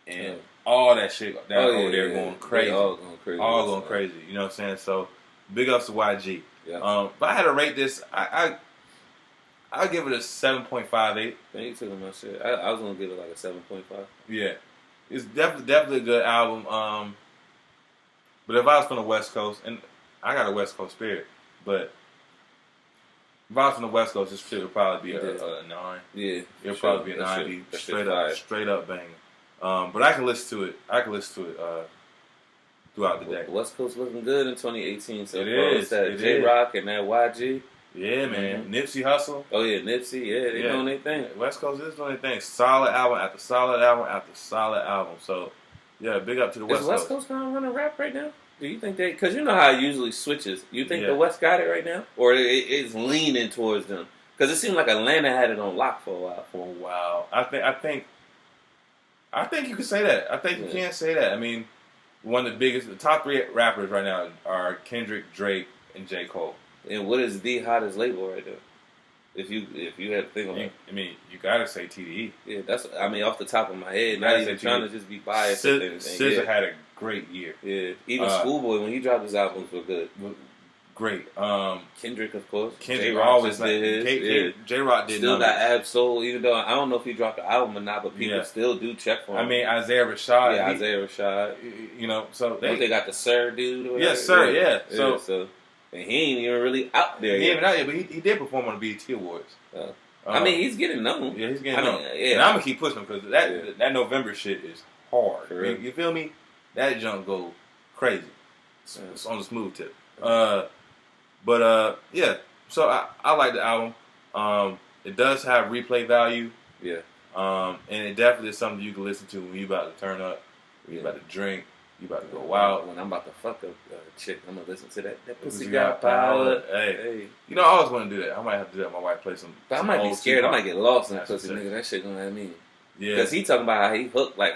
and all that shit over there going crazy. All going crazy. You know what I'm saying? So big ups to YG. Yeah. If I had to rate this, I'll give it a 7.58. Man, you took my shit. I was gonna give it like a 7.5. Yeah. It's definitely a good album. But if I was from the West Coast, and I got a West Coast spirit, but if I was from the West Coast, this shit would probably be a 9. Yeah. It'll probably be a 9. Straight up banger. But I can listen to it. Throughout the day. West Coast looking good in 2018. So it is. That J-Rock and that YG. Yeah, man. Mm-hmm. Nipsey Hussle. Oh yeah, Nipsey. Yeah, they doing their thing. West Coast is doing their thing. Solid album after solid album after solid album. So yeah, big up to the West Coast. Is West Coast kind of running rap right now? Do you think because you know how it usually switches? You think the West got it right now, or it's leaning towards them? Because it seemed like Atlanta had it on lock for a while. I think you can say that. I think you can say that. I mean, the top 3 rappers right now are Kendrick, Drake, and J. Cole. And what is the hottest label right there? If you had to think of it. I mean, you gotta say TDE. Yeah, off the top of my head. Not even trying to just be biased. SZA had a great year. Yeah, even Schoolboy when he dropped his albums were good. great. Kendrick, of course. Kendrick always did his. J-Rock did still got Ab-Soul, even though I don't know if he dropped the album or not, but people still do check for him. I mean, Isaiah Rashad. Yeah, Isaiah Rashad. You know, so they got the Sir dude. Or whatever. Yes, Sir. Yeah. So and he ain't even really out there. He ain't even out yet, but he did perform on the BET Awards. I mean, he's getting known. Yeah, he's getting known. Yeah. And I'm gonna keep pushing him because that November shit is hard. You feel me? That junk go crazy. It's on the smooth tip. Yeah. So I like the album. It does have replay value. Yeah. And it definitely is something you can listen to when you about to turn up, when you about to drink, you about to go out. When I'm about to fuck up a chick, I'm gonna listen to that pussy got power. Hey. You know, I always want to do that. I might have to do that. My wife play some. But I might be scared. I might get lost in that pussy, nigga. That shit gonna have me. Yeah. Because he talking about how he hooked, like,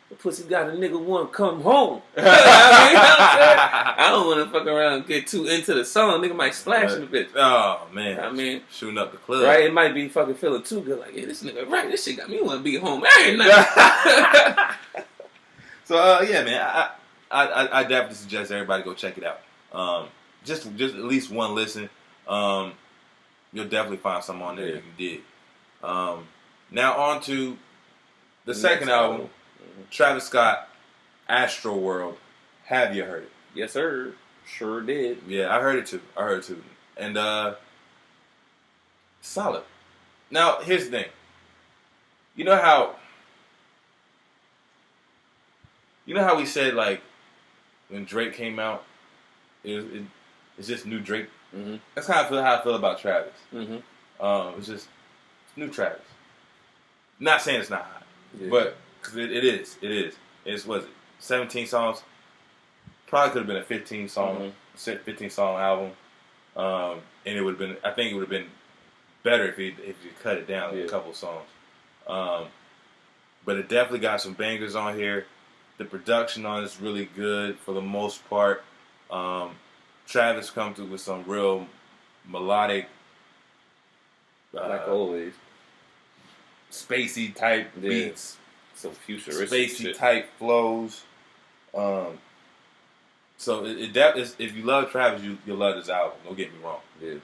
the pussy got a nigga want to come home. You know what I don't want to fuck around and get too into the song. Nigga might splash in the bitch. Oh, man. I mean, shooting up the club. Right? It might be fucking feeling too good. Like, yeah, this nigga, right, this shit got me want to be home every night. So, yeah, man, I definitely suggest everybody go check it out. Just at least one listen. You'll definitely find something on there you can dig. Now on to the second album, Travis Scott, Astro World. Have you heard it? Yes, sir. Sure did. Yeah, I heard it too. And solid. Now, here's the thing. You know how we said, like, when Drake came out, it's just new Drake? Mm-hmm. That's kind of how I feel about Travis. Mm-hmm. It's new Travis. Not saying it's not hot, but because it is. It's, what is it, 17 songs? Probably could have been a 15 song album. And it would have been, I think it would have been better if you cut it down to a couple songs. But it definitely got some bangers on here. The production on it is really good for the most part. Travis come through with some real melodic, like always, spacey type beats, some futuristic spacey type flows. So it if you love Travis, you'll love this album. Don't get me wrong. Yeah.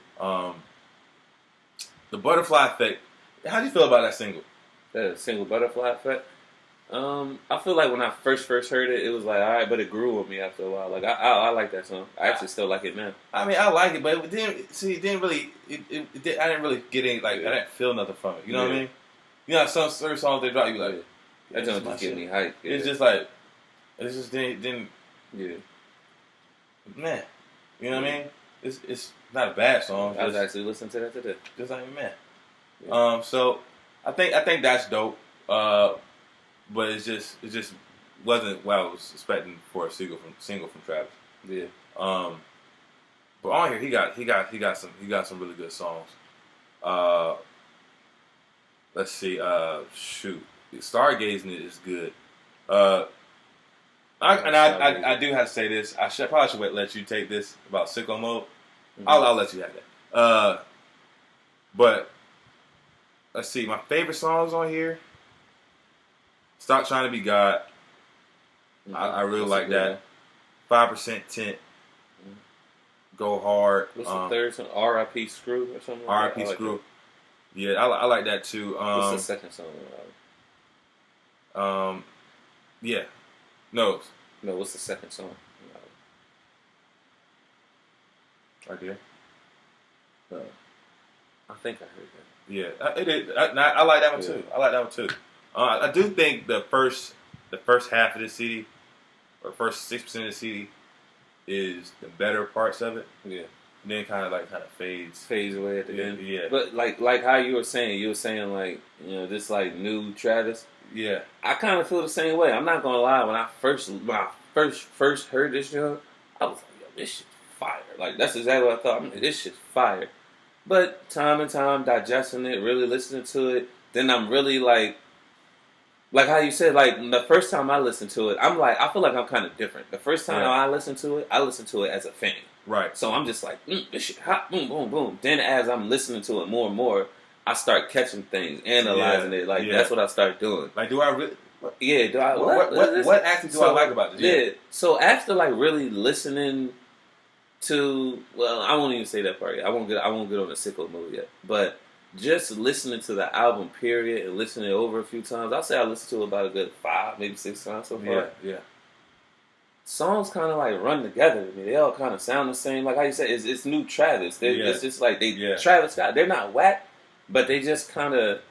The Butterfly Effect. How do you feel about that single? The single Butterfly Effect. I feel like when I first heard it, it was like, all right, but it grew on me after a while. Like I like that song. I actually still like it now. I mean, I like it, but it didn't really. I didn't really get any. Like I didn't feel nothing from it. You know what I mean? You know, some certain songs they drop, you like. That don't just get me hyped. It's just like, it just didn't. Yeah. Man, you know what I mean? It's not a bad song. I was actually listening to that today. Just like man. Yeah. So I think that's dope. But it just wasn't what I was expecting for a single from Travis. Yeah. But on here he got some really good songs. Let's see. Stargazing is good. I do have to say this. I probably should let you take this about Sicko Mode. Mm-hmm. I'll let you have that. But let's see. My favorite songs on here. Stop Trying to Be God. Mm-hmm. I really like that. 5% Tint. Mm-hmm. Go Hard. What's the third song? R.I.P. Screw or something? R.I.P. Screw. Yeah, I like that too. What's the second song? Yeah. No, what's the second song? Right there. I think I heard that. Yeah, it is. I like that one too. I like that one too. I do think the first half of the CD, or first 6% of the CD, is the better parts of it. Yeah. And then kind of fades away at the end. Yeah. But like how you were saying like, you know, this like new Travis. Yeah. I kind of feel the same way. I'm not gonna lie. When I first heard this show, I was like, yo, this shit's fire. Like that's exactly what I thought. I mean, this shit's fire. But time and time digesting it, really listening to it, then I'm really like how you said, like the first time I listened to it, I'm like, I feel like I'm kind of different. The first time I listened to it as a fan. Right. So I'm just like, this shit hot, boom, boom, boom. Then as I'm listening to it more and more, I start catching things, analyzing it. Like that's what I start doing. Like, do I really? Yeah. Do I? What actually do I like about this? Yeah. So after like really listening to, well, I won't even say that part yet. I won't get on the sicko mode yet. But just listening to the album, period, and listening it over a few times, I'll say I listened to it about a good 5, maybe 6 times so far. Yeah. Songs kind of like run together to me. They all kind of sound the same. Like how you said, it's new Travis. It's just like Travis Scott. They're not whack, but they just kind of,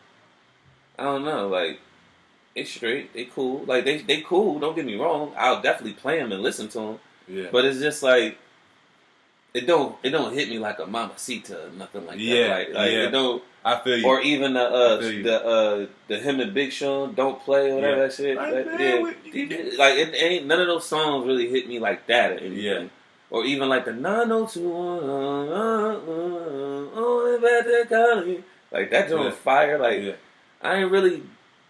I don't know, like, they straight, they cool. Like, they cool, don't get me wrong. I'll definitely play them and listen to them. Yeah. But it's just like, it don't hit me like a Mamacita or nothing like that. Like it don't. I feel you. Or even the him and Big Sean Don't Play or whatever that shit. Like it ain't none of those songs really hit me like that or anything. Yeah. Or even like the 90210 like that joint fire. Like I ain't really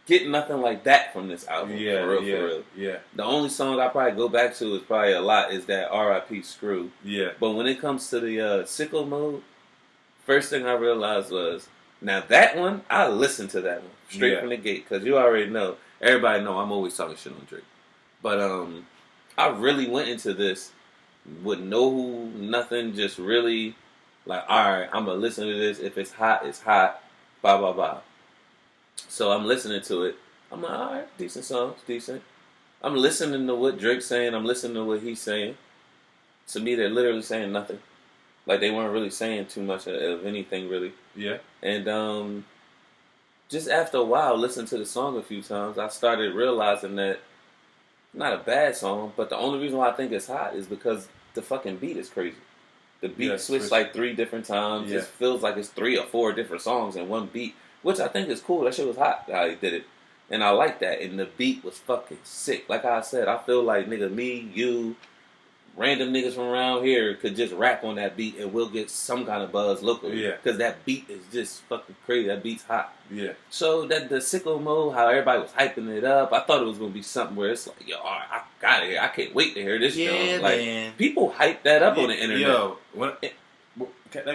get nothing like that from this album. For real. Yeah. The only song I probably go back to is probably a lot is that R.I.P. Screw. Yeah. But when it comes to the sicko mode, first thing I realized was, now that one, I listened to that one straight from the gate because you already know, everybody know I'm always talking shit on Drake. But I really went into this with nothing, just really like, all right, I'm gonna listen to this. If it's hot, blah blah blah. So I'm listening to it. I'm like, all right, decent songs, decent. I'm listening to what Drake's saying. I'm listening to what he's saying. To me, they're literally saying nothing. Like, they weren't really saying too much of anything, really. Yeah. And just after a while, listening to the song a few times, I started realizing that not a bad song, but the only reason why I think it's hot is because the fucking beat is crazy. The beat switched like 3 different times. It feels like it's 3 or 4 different songs in one beat, which I think is cool. That shit was hot how he did it. And I like that. And the beat was fucking sick. Like I said, I feel like, nigga, me, you, random niggas from around here could just rap on that beat and we'll get some kind of buzz locally. Yeah. Because that beat is just fucking crazy. That beat's hot. Yeah. So that the sicko mode, how everybody was hyping it up, I thought it was going to be something where it's like, yo, all right, I got it. I can't wait to hear this show. Like, man. People hype that up on the internet. Yo, let me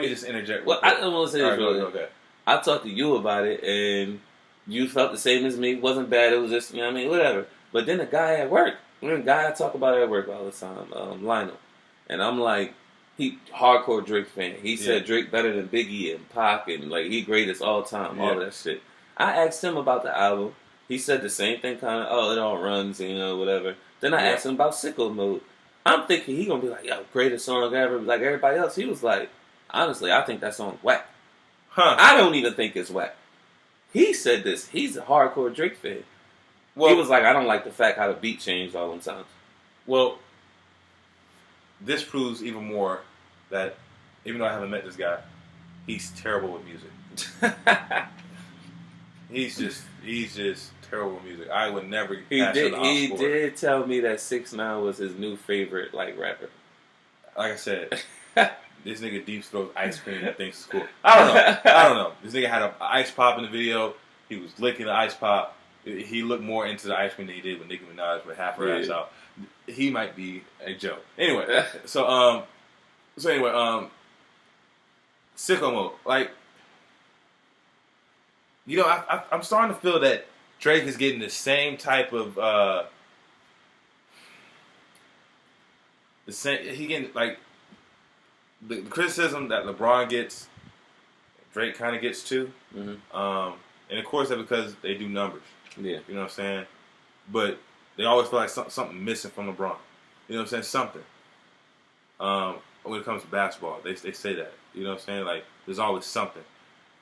just interject. Well, I don't want to say this real quick. Okay. I talked to you about it and you felt the same as me. It wasn't bad. It was just, you know what I mean, whatever. But then the guy at work, the guy I talk about at work all the time, Lionel. And I'm like, he hardcore Drake fan. He said Drake better than Biggie and Pac and like he greatest all time, all of that shit. I asked him about the album. He said the same thing, kind of, it all runs, you know, whatever. Then I asked him about Sicko Mode. I'm thinking he gonna be like, yo, greatest song ever, like everybody else. He was like, honestly, I think that song's whack. I don't even think it's whack. He said this. He's a hardcore Drake fan. Well, he was like, I don't like the fact how the beat changed all them times. Well, this proves even more that even though I haven't met this guy, he's terrible with music. he's just terrible with music. I would never. He did tell me that 6ix9ine was his new favorite like rapper. Like I said, this nigga deep throats ice cream and thinks it's cool. I don't know. This nigga had an ice pop in the video. He was licking the ice pop. He looked more into the ice cream than he did with Nicki Minaj with half her ass out. He might be a joke. Anyway, so Sicko Mode. Like, you know, I'm starting to feel that Drake is getting the same type of he getting like the criticism that LeBron gets, Drake kind of gets too. Mm-hmm. And of course that's because they do numbers. Yeah. You know what I'm saying? But they always feel like something missing from LeBron. You know what I'm saying? Something. When it comes to basketball, they say that. You know what I'm saying? Like, there's always something.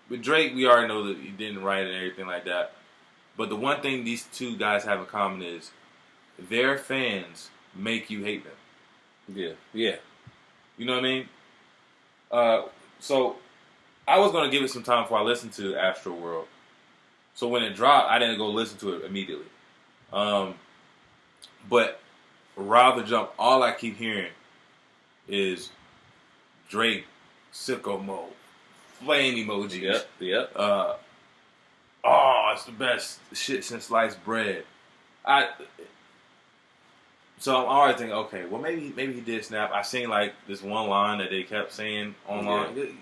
With Drake, we already know that he didn't write it and everything like that. But the one thing these two guys have in common is their fans make you hate them. Yeah. Yeah. You know what I mean? So, I was going to give it some time before I listened to Astro World. So when it dropped, I didn't go listen to it immediately. But rather jump, all I keep hearing is Drake, Sicko Mode, flame emojis. Yep. It's the best shit since sliced bread. So I'm already thinking, okay, well maybe he did snap. I seen like this one line that they kept saying online,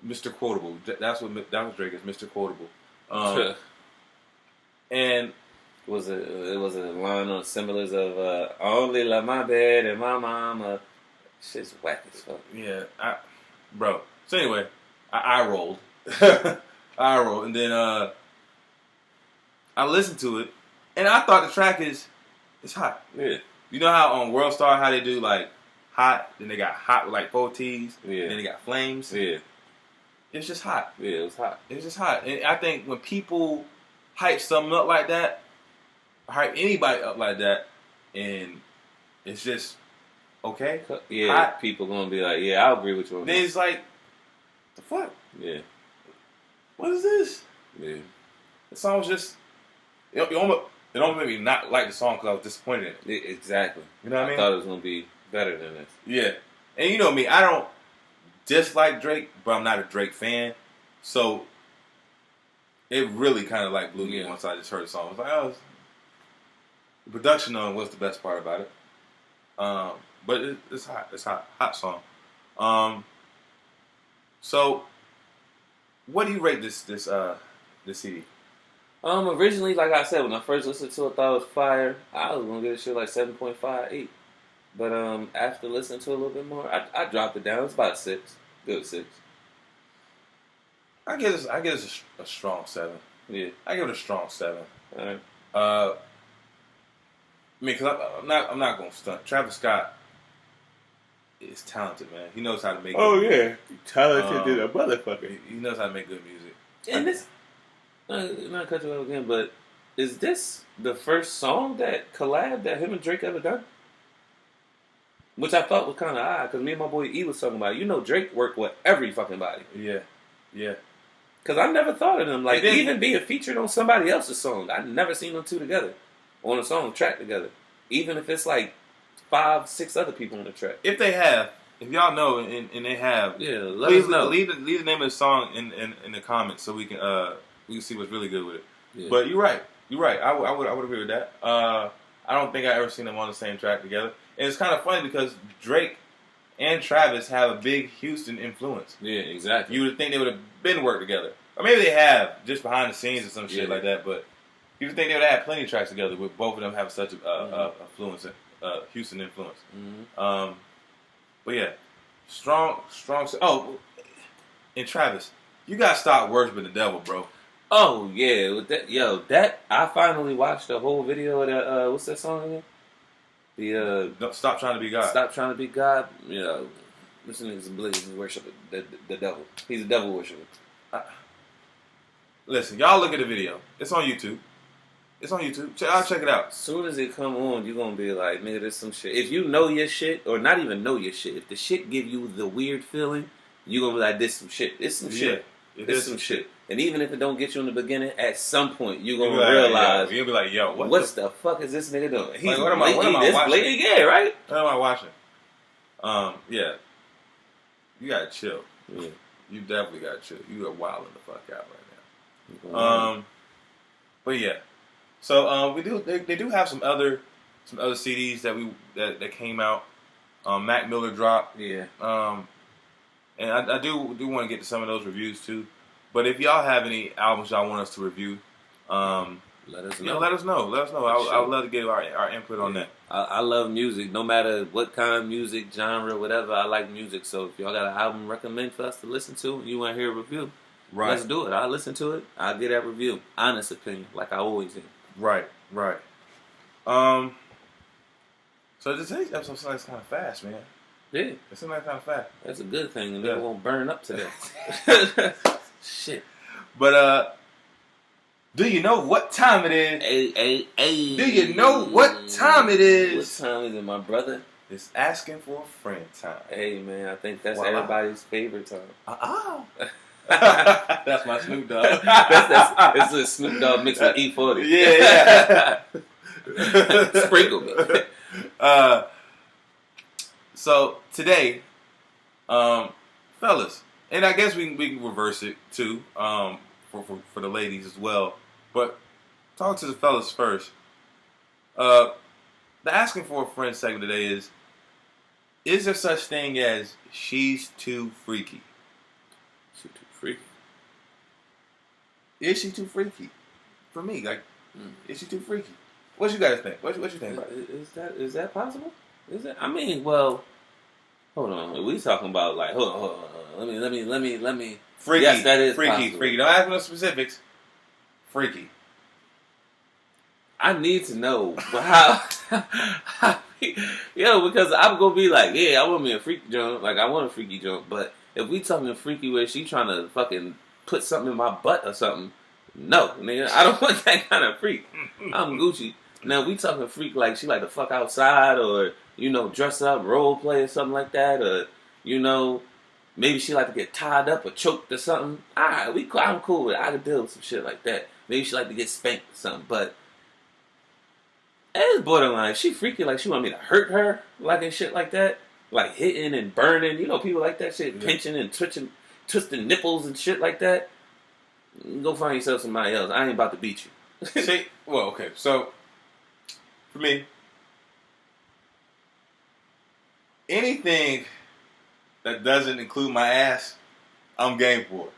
Mr. Quotable. That was Drake is Mr. Quotable. And it was a line on symbols of only love my bed and my mama. Shit's whack as fuck. Yeah, bro. So anyway, I rolled. I rolled, and then I listened to it, and I thought the track is hot. Yeah. You know how on World Star how they do like hot, then they got hot with like 4 T's, Yeah. then they got flames. Yeah. It's just hot. Yeah, it was hot. It's just hot, and I think when people hype something up like that, hype anybody up like that, and it's just okay. Yeah, hot. People gonna be like, yeah, I agree with you on that. Then it's like, the fuck? Yeah. What is this? Yeah. The song was just, it almost made me not like the song because I was disappointed in it. Exactly. You know what I mean? I thought it was gonna be better than this. Yeah. And you know me, I don't dislike Drake, but I'm not a Drake fan. So it really kind of like blew me once I just heard the song. I was like, oh, the production on it was the best part about it. But it's hot. It's hot song. So what do you rate this CD? Originally, like I said, when I first listened to it, I thought it was fire. I was gonna give it shit like 7.58. But after listening to it a little bit more, I dropped it down. It's about a 6. Good 6. I give this a strong 7. Yeah. I give it a strong 7. All right. I mean, because I'm not gonna stunt. Travis Scott is talented, man. He knows how to make. Yeah, talented than a motherfucker. He knows how to make good music. And this, not cut you off again, but is this the first song that collab that him and Drake ever done? Which I thought was kind of odd, because me and my boy E was talking about it. You know, Drake worked with every fucking body. Yeah. Because I never thought of them, like, even being featured on somebody else's song. I never seen them two together on a song, track together. Even if it's like 5, 6 other people on the track. If y'all know and they have, let us know. Leave the name of the song in the comments so we can see what's really good with it. Yeah. But you're right. I would agree with that. I don't think I ever seen them on the same track together. And it's kind of funny because Drake and Travis have a big Houston influence. Yeah, exactly. You would think they would have been worked together, or maybe they have just behind the scenes or some shit like that. But you would think they would have had plenty of tracks together with both of them having such a influence, Houston influence. Mm-hmm. But yeah, strong. Oh, and Travis, you gotta stop worshiping the devil, bro. Oh yeah, with that I finally watched the whole video of that. What's that song again? Don't stop trying to be God. Stop trying to be God. You know, this nigga's believes he's worshiping the devil. He's a devil worshiper. Listen, y'all look at the video. It's on YouTube. I'll check it out. As soon as it come on, you're gonna be like, nigga, this some shit. If you know your shit, or not even know your shit, if the shit give you the weird feeling, you're gonna be like, this some shit. This some shit. This some shit. And even if it don't get you in the beginning, at some point you're gonna realize. You'll be like, yo, what the fuck is this nigga doing? He's what am I watching? Yeah, right? What am I watching? Yeah. You gotta chill. Yeah. You definitely gotta chill. You are wilding the fuck out right now. But yeah. So they do have some other CDs that came out. Mac Miller dropped. Yeah. And I do want to get to some of those reviews too. But if y'all have any albums y'all want us to review, let us know. Let us know. I would love to get our input on that. I love music, no matter what kind of music, genre, whatever. I like music. So if y'all got an album recommend for us to listen to, and you want to hear a review, let's do it. I'll listen to it. I'll get that review. Honest opinion, like I always do. Right. So today's episode seems like kind of fast, man. Yeah. It seems like kind of fast. That's a good thing, and they won't burn up today. Shit. But do you know what time it is? Hey. Do you know what time it is? What time is it, my brother? It's asking for a friend time. Hey, man, I think that's everybody's favorite time. That's my Snoop Dogg. It's a Snoop Dogg mixed with E40. Yeah. Sprinkle me. So today, fellas, and I guess we can reverse it too, for the ladies as well. But talk to the fellas first. The asking for a friend segment today is there such thing as she's too freaky? She's too freaky. Is she too freaky? For me, like, is she too freaky? What you guys think? What you think about it? Is that possible? Is it? I mean, well, Hold on. We talking about like hold on. Let me. Freaky. Yes, that is freaky. possible. Freaky. Don't ask me no specifics. Freaky. I need to know how because I'm gonna be like, yeah, I want me a freaky joint. Like I want a freaky joint, but if we talking freaky where she trying to fucking put something in my butt or something, no, nigga, I don't want that kind of freak. I'm Gucci. Now we talking freak like she like to fuck outside or dress up, role play or something like that, or maybe she like to get tied up or choked or something. Alright, I'm cool with it. I can deal with some shit like that. Maybe she like to get spanked or something, but it's borderline. She freaky like she want me to hurt her, like and shit like that, like hitting and burning. People like that shit, pinching and twisting nipples and shit like that. Go find yourself somebody else. I ain't about to beat you. See, well, okay. So for me, anything that doesn't include my ass, I'm game for it.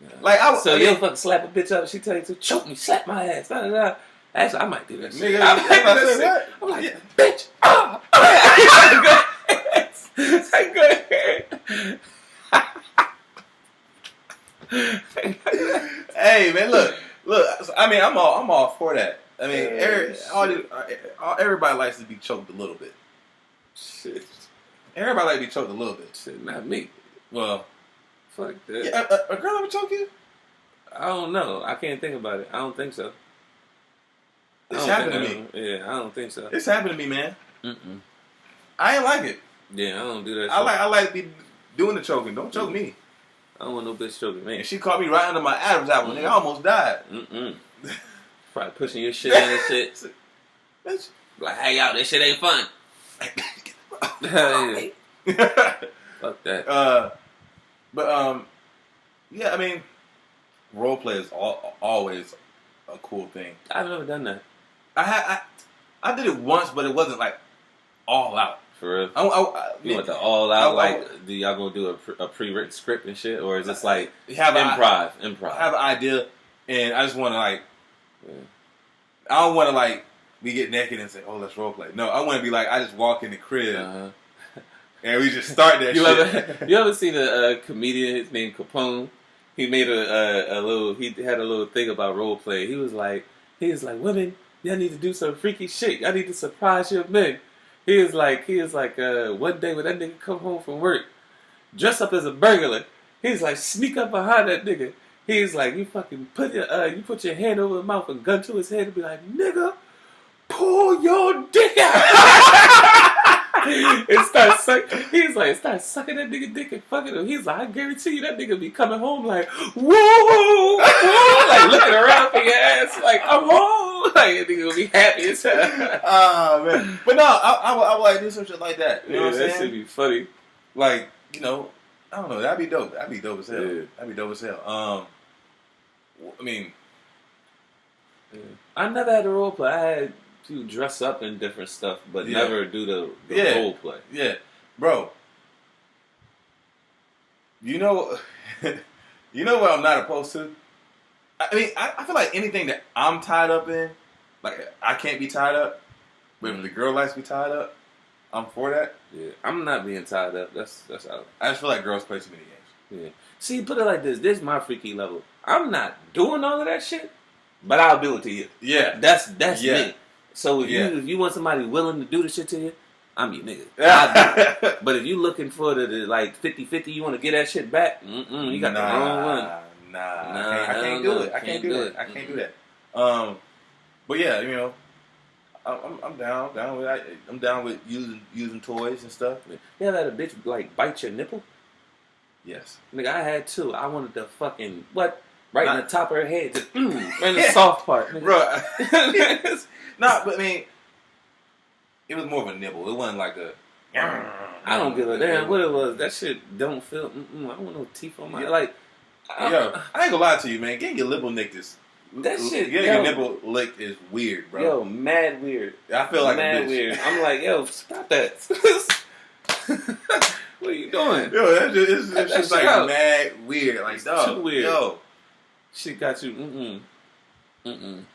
Yeah. Like you'll fucking slap a bitch up. She tell you to choke me, slap my ass. Da, da, da. Actually, I might do that shit. Nigga, I'm like, bitch. Go ahead. Hey man, look. I mean, I'm all for that. I mean, everybody likes to be choked a little bit. Shit. Everybody likes to be choked a little bit. Shit, not me. Well, fuck that. Yeah, a girl ever choke you? I don't know. I can't think about it. I don't think so. It's happened to me. Yeah, I don't think so. It's happened to me, man. Mm-mm. I ain't like it. Yeah, I don't do that. I like to be doing the choking. Don't choke me. I don't want no bitch choking me. And she caught me right under my Adam's apple. Nigga, I almost died. Probably pushing your shit in and shit. Like, hey, y'all, this shit ain't fun. Fuck that. Yeah, I mean, role play is always a cool thing. I've never done that. I did it once, but it wasn't like all out. For real? You went to all out? Do y'all gonna do a pre-written script and shit? Or is this like improv? I have an idea, and I just want to like... Yeah. I don't want to like we get naked and say, "Oh, let's role play." No, I want to be like, I just walk in the crib and we just start that shit. You ever seen a comedian named Capone? He made a little. He had a little thing about role play. He was like, women, y'all need to do some freaky shit. Y'all need to surprise your men. He is like, one day when that nigga come home from work, dress up as a burglar. He's like, sneak up behind that nigga. He's like, you fucking put your hand over his mouth and gun to his head and be like, nigga, pull your dick out. It starts sucking. He's like, start sucking that nigga dick and fucking him. He's like, I guarantee you that nigga be coming home like, whoa, like looking around for your ass, like I'm home. Like that nigga gonna be happy as hell. Oh man, but no, I would like do some shit like that. You know what I'm saying? That should be funny. Like, I don't know. That'd be dope. That'd be dope as hell. Yeah. That'd be dope as hell. I mean, I never had a role play. I had to dress up in different stuff, but never do the role play. Yeah, bro. You know what I'm not opposed to? I mean, I feel like anything that I'm tied up in, like I can't be tied up, but if the girl likes to be tied up, I'm for that. Yeah, I'm not being tied up. That's out. I just feel like girls play too many games. Yeah. See, put it like this. This is my freaky level. I'm not doing all of that shit, but I'll do it to you. Yeah. That's me. So if you want somebody willing to do the shit to you, I'm your nigga. I'll do it. But if you looking for the like 50-50, you want to get that shit back, you got the wrong one. Nah, I can't do it. I can't do it. I can't do that. But yeah, I'm down with using toys and stuff. You ever had a bitch like bite your nipple? Yes. Nigga, I had two. I wanted to fucking right in the top of her head, just right in the soft part, nigga. Bro. Nah, but I mean, it was more of a nibble. It wasn't like a. I don't give a damn what it was. That shit don't feel. I don't want no teeth on my like. Yo, I ain't gonna lie to you, man. Getting your nipple nicked is that shit. Getting your nipple licked is weird, bro. Yo, mad weird. I feel like mad a bitch. Weird. I'm like, yo, stop that. What are you doing? Yo, it's just like mad weird. Like, dog, too weird. Yo, shit got you.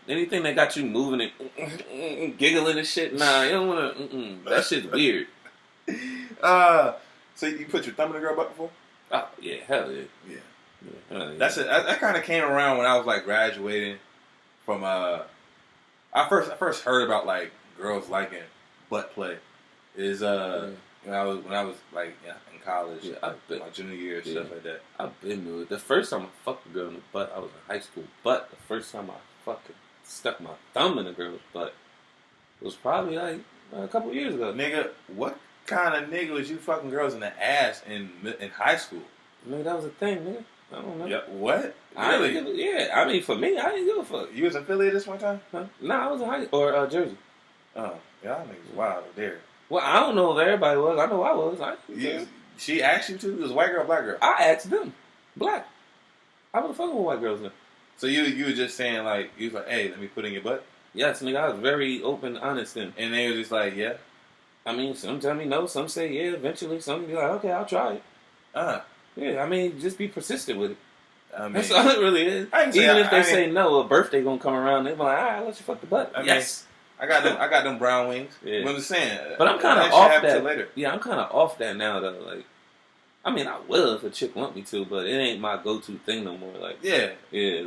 Anything that got you moving and giggling and shit, nah, you don't wanna. That shit's weird. So you put your thumb in a girl butt before? Oh yeah, hell yeah. Yeah. That's it. That kind of came around when I was like graduating from. I first heard about like girls liking butt play. Is when I was like in college, my junior year, stuff like that. I've been to it. The first time I fucked a girl in the butt, I was in high school. But the first time I fucking stuck my thumb in a girl's butt was probably like a couple years ago. Nigga, what kind of nigga was you fucking girls in the ass in high school? Nigga, that was a thing, nigga. I don't know. Yeah, what? Really? Yeah. I mean, for me, I didn't give a fuck. You was in Philly this one time? Huh? Nah, I was in Jersey. Oh, y'all niggas wild there. Well, I don't know if everybody was. I know I was. She asked you to? It was white girl, black girl? I asked them. Black. I wasn't fucking with white girls then. So you were just saying like, you was like, hey, let me put in your butt? Yes, nigga, I was very open, honest then. And they were just like, yeah? I mean, some tell me no, some say yeah, eventually. Some be like, okay, I'll try it. Yeah, I mean, just be persistent with it. I mean, that's all it really is. Even if they say no, a birthday gonna come around, they be like, all right, let you fuck the butt. Yes. I got them brown wings. Yeah. What I'm saying. But I'm kind of off that. Later. Yeah, I'm kind of off that now though. Like, I mean, I will if a chick want me to, but it ain't my go-to thing no more. Like, I mean,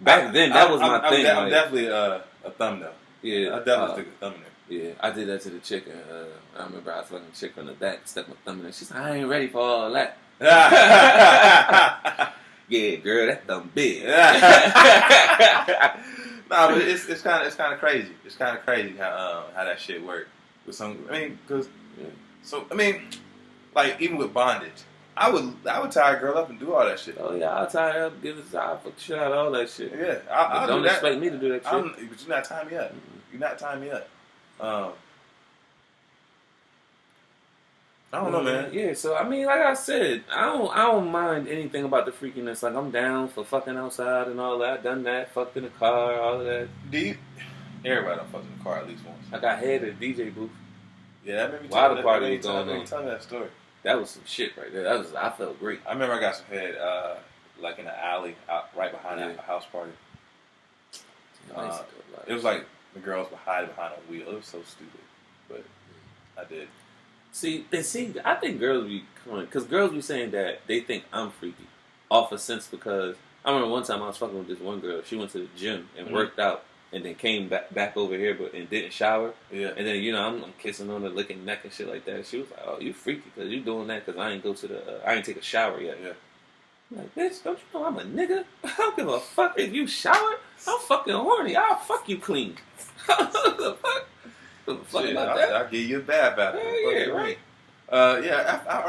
back then that was my thing. I'm definitely a thumb though. Yeah, I definitely stick a thumb in there. Yeah, I did that to the chick, and I remember I was fucking a chick from the back, stuck my thumb in there. She's like, I ain't ready for all that. Yeah, girl, that thumb big. Nah, but it's kind of crazy. It's kind of crazy how that shit works with some. I mean, like even with bondage, I would tie a girl up and do all that shit. Oh yeah, I'll tie her up, give it, I'll fuck the shit out of all that shit. Yeah, I'll don't do that. Expect me to do that shit. But you're not tying me up. You're not tying me up. I don't know, man. Yeah, so I mean, like I said, I don't mind anything about the freakiness. Like I'm down for fucking outside and all that. I've done that, fucked in the car, all of that. Everybody done fucked in the car at least once. I got head at the DJ booth. Yeah, that made me tell the party was going on. Tell me that story. That was some shit right there. I felt great. I remember I got some head like in the alley right behind that house party. It was like the girls were hiding behind a wheel. It was so stupid, but I did. See, I think girls be coming because girls be saying that they think I'm freaky off a sense because I remember one time I was fucking with this one girl. She went to the gym and worked out and then came back over here and didn't shower. Yeah. And then I'm kissing on her, licking neck and shit like that. She was like, "Oh, you freaky because you doing that because I ain't go to I ain't take a shower yet." Yeah. I'm like, bitch, don't you know I'm a nigga? I don't give a fuck if you shower. I'm fucking horny. I'll fuck you clean. What the fuck? Shit, I'll give you a bad bath. Yeah, right.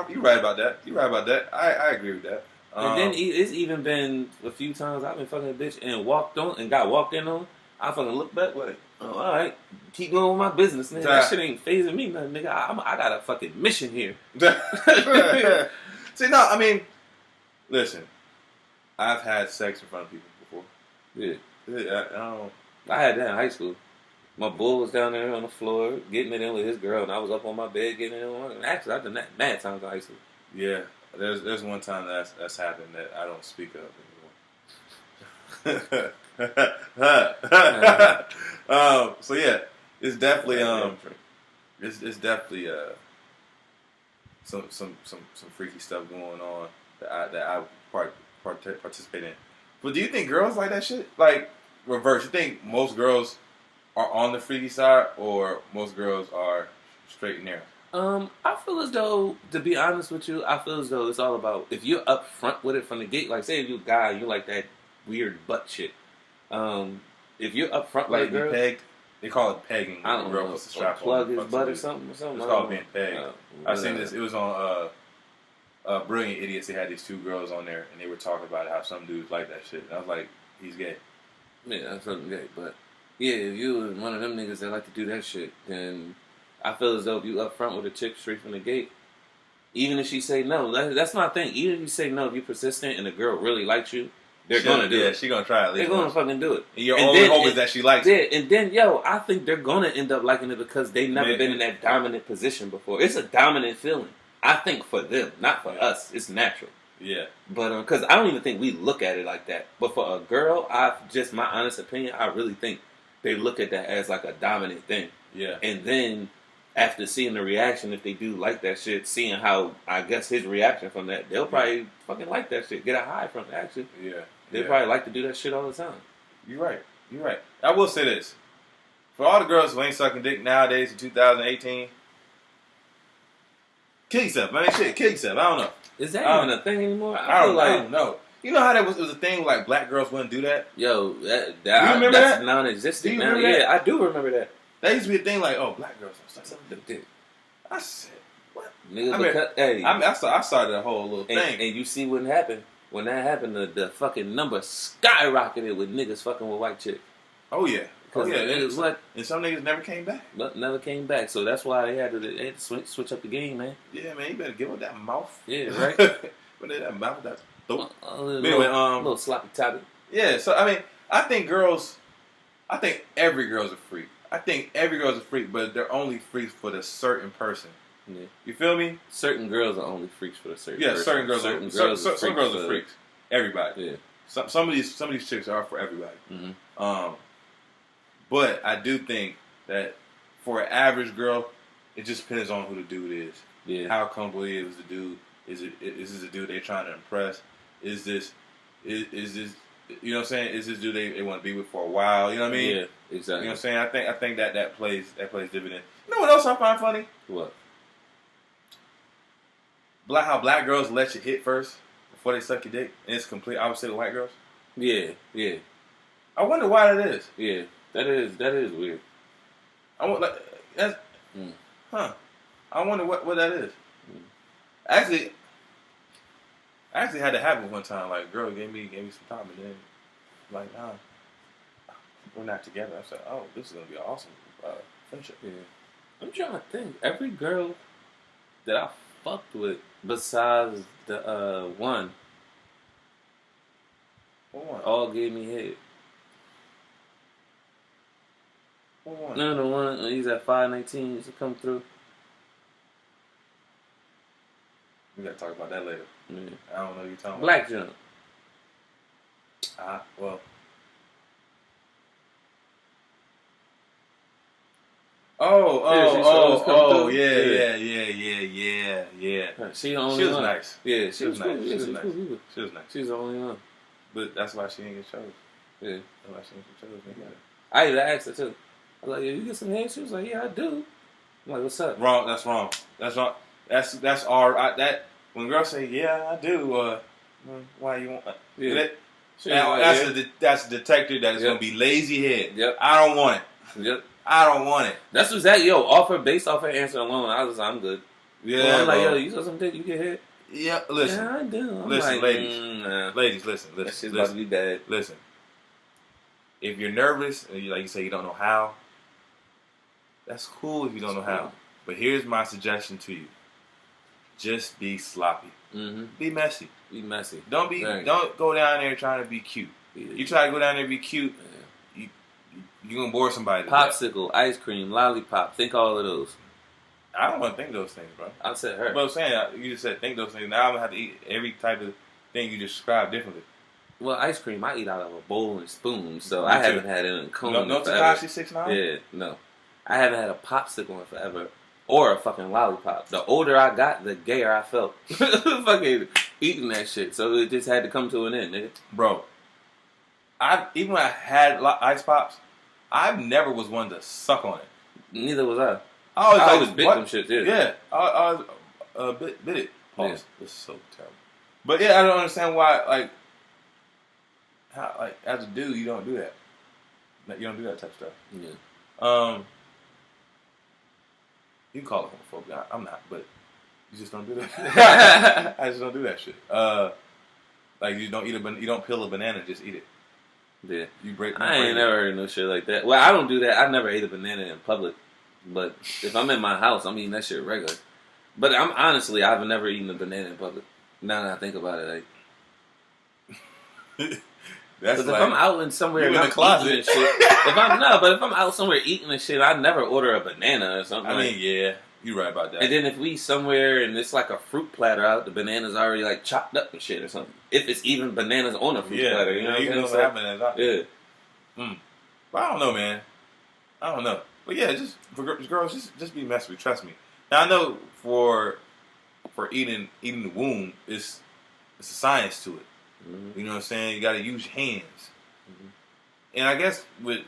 You're right about that. I agree with that. And then it's even been a few times I've been fucking a bitch and got walked in on. I fucking look back like, oh, all right, keep going with my business, nigga. That shit ain't phasing me, nothing, nigga. I got a fucking mission here. See, no, I mean, listen, I've had sex in front of people before. Yeah. I had that in high school. My bull was down there on the floor getting it in with his girl, and I was up on my bed getting it in with her. Actually, I've done that mad times in high school. Yeah, there's one time that's happened that I don't speak of anymore. So yeah, it's definitely it's definitely some freaky stuff going on that I participate in. But do you think girls like that shit? Like reverse? You think most girls are on the freaky side, or most girls are straight and narrow? I feel as though, to be honest with you, I feel as though it's all about if you're up front with it from the gate. Like, say if you're a guy, you like that weird butt shit. If you're up front with a girl, pegged, they call it pegging. I don't know. Or plug his butt or something. It's called being pegged. I've seen this. It was on Brilliant Idiots. They had these two girls on there, and they were talking about how some dudes like that shit. And I was like, he's gay. Yeah, that's something gay, but. Yeah, if you one of them niggas that like to do that shit, then I feel as though if you up front with a chick straight from the gate, even if she say no, that's my thing. Even if you say no, if you're persistent and the girl really likes you, they're gonna do it. Yeah, she gonna try at least. They're gonna fucking do it. And your only hope is that she likes it. Yeah, and then I think they're gonna end up liking it because they've never been in that dominant position before. It's a dominant feeling. I think for them, not for us. It's natural. Yeah. But because I don't even think we look at it like that. But for a girl, my honest opinion, I really think they look at that as like a dominant thing. Yeah. And then after seeing the reaction, if they do like that shit, seeing how I guess his reaction from that, they'll probably fucking like that shit, get a high from it. Actually, they probably like to do that shit all the time. You're right. I will say this: for all the girls who ain't sucking dick nowadays in 2018, kill yourself, man. Shit, kill yourself. I don't know. Is that even a thing anymore? I don't know. You know how that was? It was a thing like black girls wouldn't do that. Yo, that's non-existent now. Yeah, I do remember that. That used to be a thing like, oh, black girls don't suck dick. I said, what? Niggas, I started that whole little thing. And you see what happened. When that happened, the fucking number skyrocketed with niggas fucking with white chicks. Oh, yeah. Niggas, what? And some niggas never came back. Never came back. So that's why they had to switch up the game, man. Yeah, man. You better give up that mouth. Yeah, right? But that mouth, that throat. Anyway, a little sloppy toppy. Yeah, so, I mean, I think every girl's a freak. I think every girl's a freak, but they're only freaks for the certain person. Yeah. You feel me? Certain girls are only freaks for the certain person. Yeah, certain girls are freaks. Everybody. Yeah. Some of these chicks are for everybody. Mm-hmm. But I do think that for an average girl, it just depends on who the dude is. Yeah. How comfortable he is with the dude. Is this a dude they're trying to impress? Is this you know what I'm saying? Is this dude they want to be with for a while? You know what I mean? Yeah, exactly. You know what I'm saying? I think that plays dividend. You know what else I find funny? What? How black girls let you hit first before they suck your dick, and it's complete opposite of white girls. Yeah. I wonder why that is. Yeah, that is weird. I want I wonder what that is. Actually, I had to happen one time. Like, a girl gave me some time, and then like, nah, we're not together. I said, oh, this is gonna be an awesome friendship. Yeah. I'm trying to think. Every girl that I fucked with, besides the one, all gave me head. No, the one he's at 519 used to come through. We gotta talk about that later. Yeah. I don't know what you're talking Black junk. Well. Yeah. She was nice. Yeah, she was nice. She was nice. She was the only one. But that's why she didn't get chosen. Yeah. That's why she didn't get chosen. I even asked her too. I was like, "Yeah, you get some head?" She was like, "Yeah, I do." I'm like, "What's up?" Wrong. That's wrong. That's our that when girls say, "Yeah, I do." Why you want? Yeah. That's a detector that is gonna be lazy head. Yep. I don't want it. Yep. I don't want it. That's what's that. Yo, based off her answer alone, I was like, I'm good. Yeah. I'm like, yo, you saw some dick, you get hit. Yeah. Listen. Yeah, I do. I'm listen, like, ladies, listen. That shit's about to be bad. Listen. If you're nervous and like you say you don't know how, that's cool if you don't know how. But here's my suggestion to you: just be sloppy. Mm-hmm. Be messy. Be messy. Don't go down there trying to be cute. Yeah. You try to go down there and be cute, you're gonna bore somebody. Popsicle, ice cream, lollipop. Think all of those. I don't want to think those things, bro. I said her. But I'm saying you just said think those things. Now I'm gonna have to eat every type of thing you described differently. Well, ice cream, I eat out of a bowl and spoon, so I haven't had it in a cone. No Takashi 6ix9ine? Yeah, no. I haven't had a popsicle in forever. Or a fucking lollipop. The older I got, the gayer I felt. Fucking eating that shit. So it just had to come to an end, nigga. Bro, even when I had ice pops, I never was one to suck on it. Neither was I. I always bit them shit, yeah. Yeah, I bit it. Pause. Yeah. This is so terrible. But yeah, I don't understand why, how, as a dude, you don't do that. You don't do that type of stuff. Yeah. You can call it homophobia. I'm not, but you just don't do that. I just don't do that shit. You don't you don't peel a banana, just eat it. Yeah. You break. I ain't never heard no shit like that. Well, I don't do that. I never ate a banana in public. But if I'm in my house, I'm eating that shit regular. But I've never eaten a banana in public. Now that I think about it, That's if I'm out in somewhere and I'm eating and shit, if I'm out somewhere eating and shit, I'd never order a banana or something. I mean, yeah, you're right about that. And then if we somewhere and it's like a fruit platter out, the banana's already chopped up and shit or something. If it's even bananas on a fruit platter, you know what I'm saying? Bananas out. Yeah. But I don't know, man. I don't know. But yeah, just for girls, just be messy. Trust me. Now I know for eating the womb, it's a science to it. Mm-hmm. You know what I'm saying? You got to use your hands. Mm-hmm. And I guess with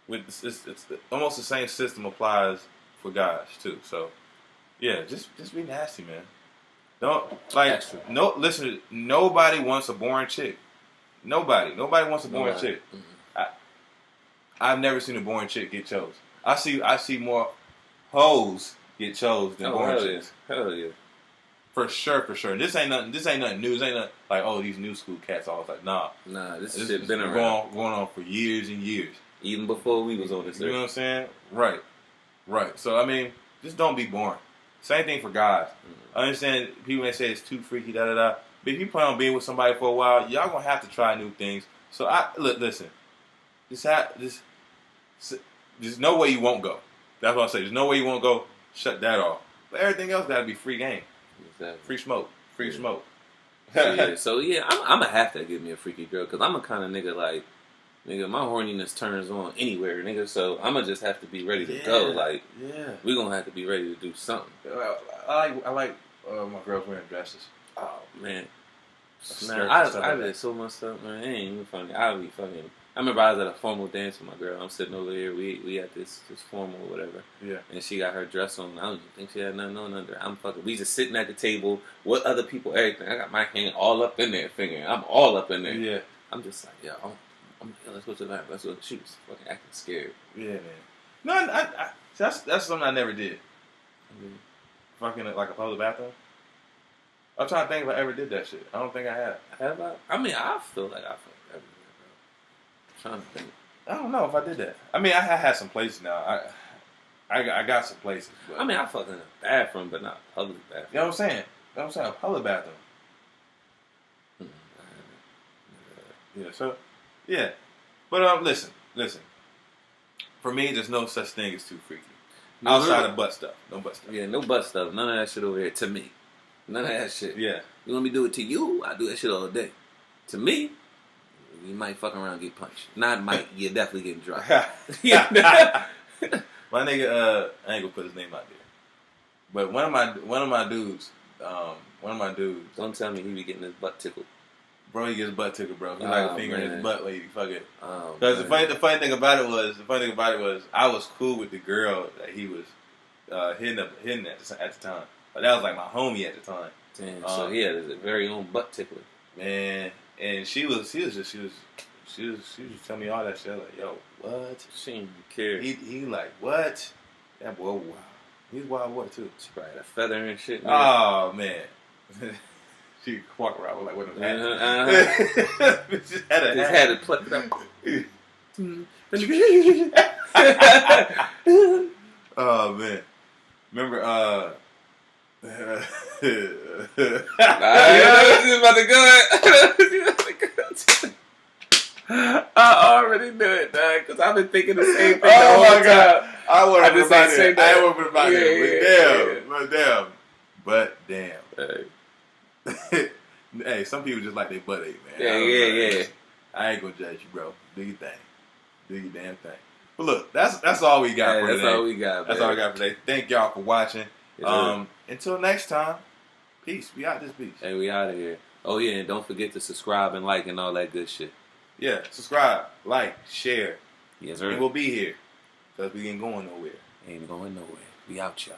it's almost the same system applies for guys too. So yeah, just be nasty, man. Don't no. Listen, nobody wants a boring chick. Nobody wants a boring chick. Mm-hmm. I've never seen a boring chick get chose. I see more hoes get chose than boring chicks. Hell yeah. For sure. This ain't nothing new. This ain't nothing like, oh, these new school cats all like, nah. This shit been around. Going on for years and years. Even before we was on this. You know what I'm saying? Right. So I mean, just don't be boring. Same thing for guys. Mm-hmm. I understand people may say it's too freaky, But if you plan on being with somebody for a while, y'all gonna have to try new things. So listen. There's no way you won't go. That's what I say. There's no way you won't go. Shut that off. But everything else gotta be free game. Exactly. Free smoke. So I'm gonna have to give me a freaky girl because I'm a kind of nigga like, nigga, my horniness turns on anywhere, nigga. So I'm gonna just have to be ready to go. Like, we gonna have to be ready to do something. I like my girls wearing dresses. Oh man, I did so much stuff, man. It ain't even funny. I remember I was at a formal dance with my girl. I'm sitting over here. We at this formal or whatever. Yeah. And she got her dress on. I don't even think she had nothing on under. We just sitting at the table with other people, everything. I got my hand all up in there, fingering. I'm all up in there. Yeah. I'm just like, let's go to the bathroom. Let's go. She was fucking acting scared. Yeah, man. No, that's something I never did. Mm-hmm. Fucking like a public bathroom. I'm trying to think if I ever did that shit. I don't think I have. Have I? I mean, I feel like I fucked everywhere, bro. I'm trying to think. I don't know if I did that. I mean, I had some places now. I got some places. But I mean, I fucked in a bathroom, but not a public bathroom. You know what I'm saying? A public bathroom. Yeah, so, yeah. But, listen. For me, there's no such thing as too freaky. Outside of butt stuff. No butt stuff. Yeah, no butt stuff. None of that shit over here to me. None of that shit. Yeah. You want me to do it to you? I do that shit all day. To me, you might fuck around and get punched. Not might. You're definitely getting dropped. My nigga, I ain't gonna put his name out there. But one of my dudes. Don't tell me he be getting his butt tickled. Bro, he gets butt tickled, bro. He like a finger in his butt when he fuck it. Because the funny thing about it was, I was cool with the girl that he was hitting at the time. But that was like my homie at the time. Damn, so he had his very own butt tickler. Man, and she was just telling me all that shit. Like, yo, what? She didn't care. He like, what? That boy, wow. He's wild boy too. She probably had a feather and shit. Man. Oh man. She walk around with like one of them hats. Just had to pluck it up. Oh man. Remember she's about to go. I already knew it, dog, because I've been thinking the same thing. Oh my god. I would have been about it. But damn. Hey, some people just like their butt ache, man. Yeah. I ain't gonna judge you, bro. Do your thing. Do your damn thing. But look, that's all we got for today. That's all we got. That's all we got for today. Thank y'all for watching. Until next time, peace. We out this beach. Hey, we out of here. Oh yeah, and don't forget to subscribe and like and all that good shit. Yeah, subscribe, like, share. Yes, sir. And we'll be here because we ain't going nowhere. Ain't going nowhere. We out, y'all.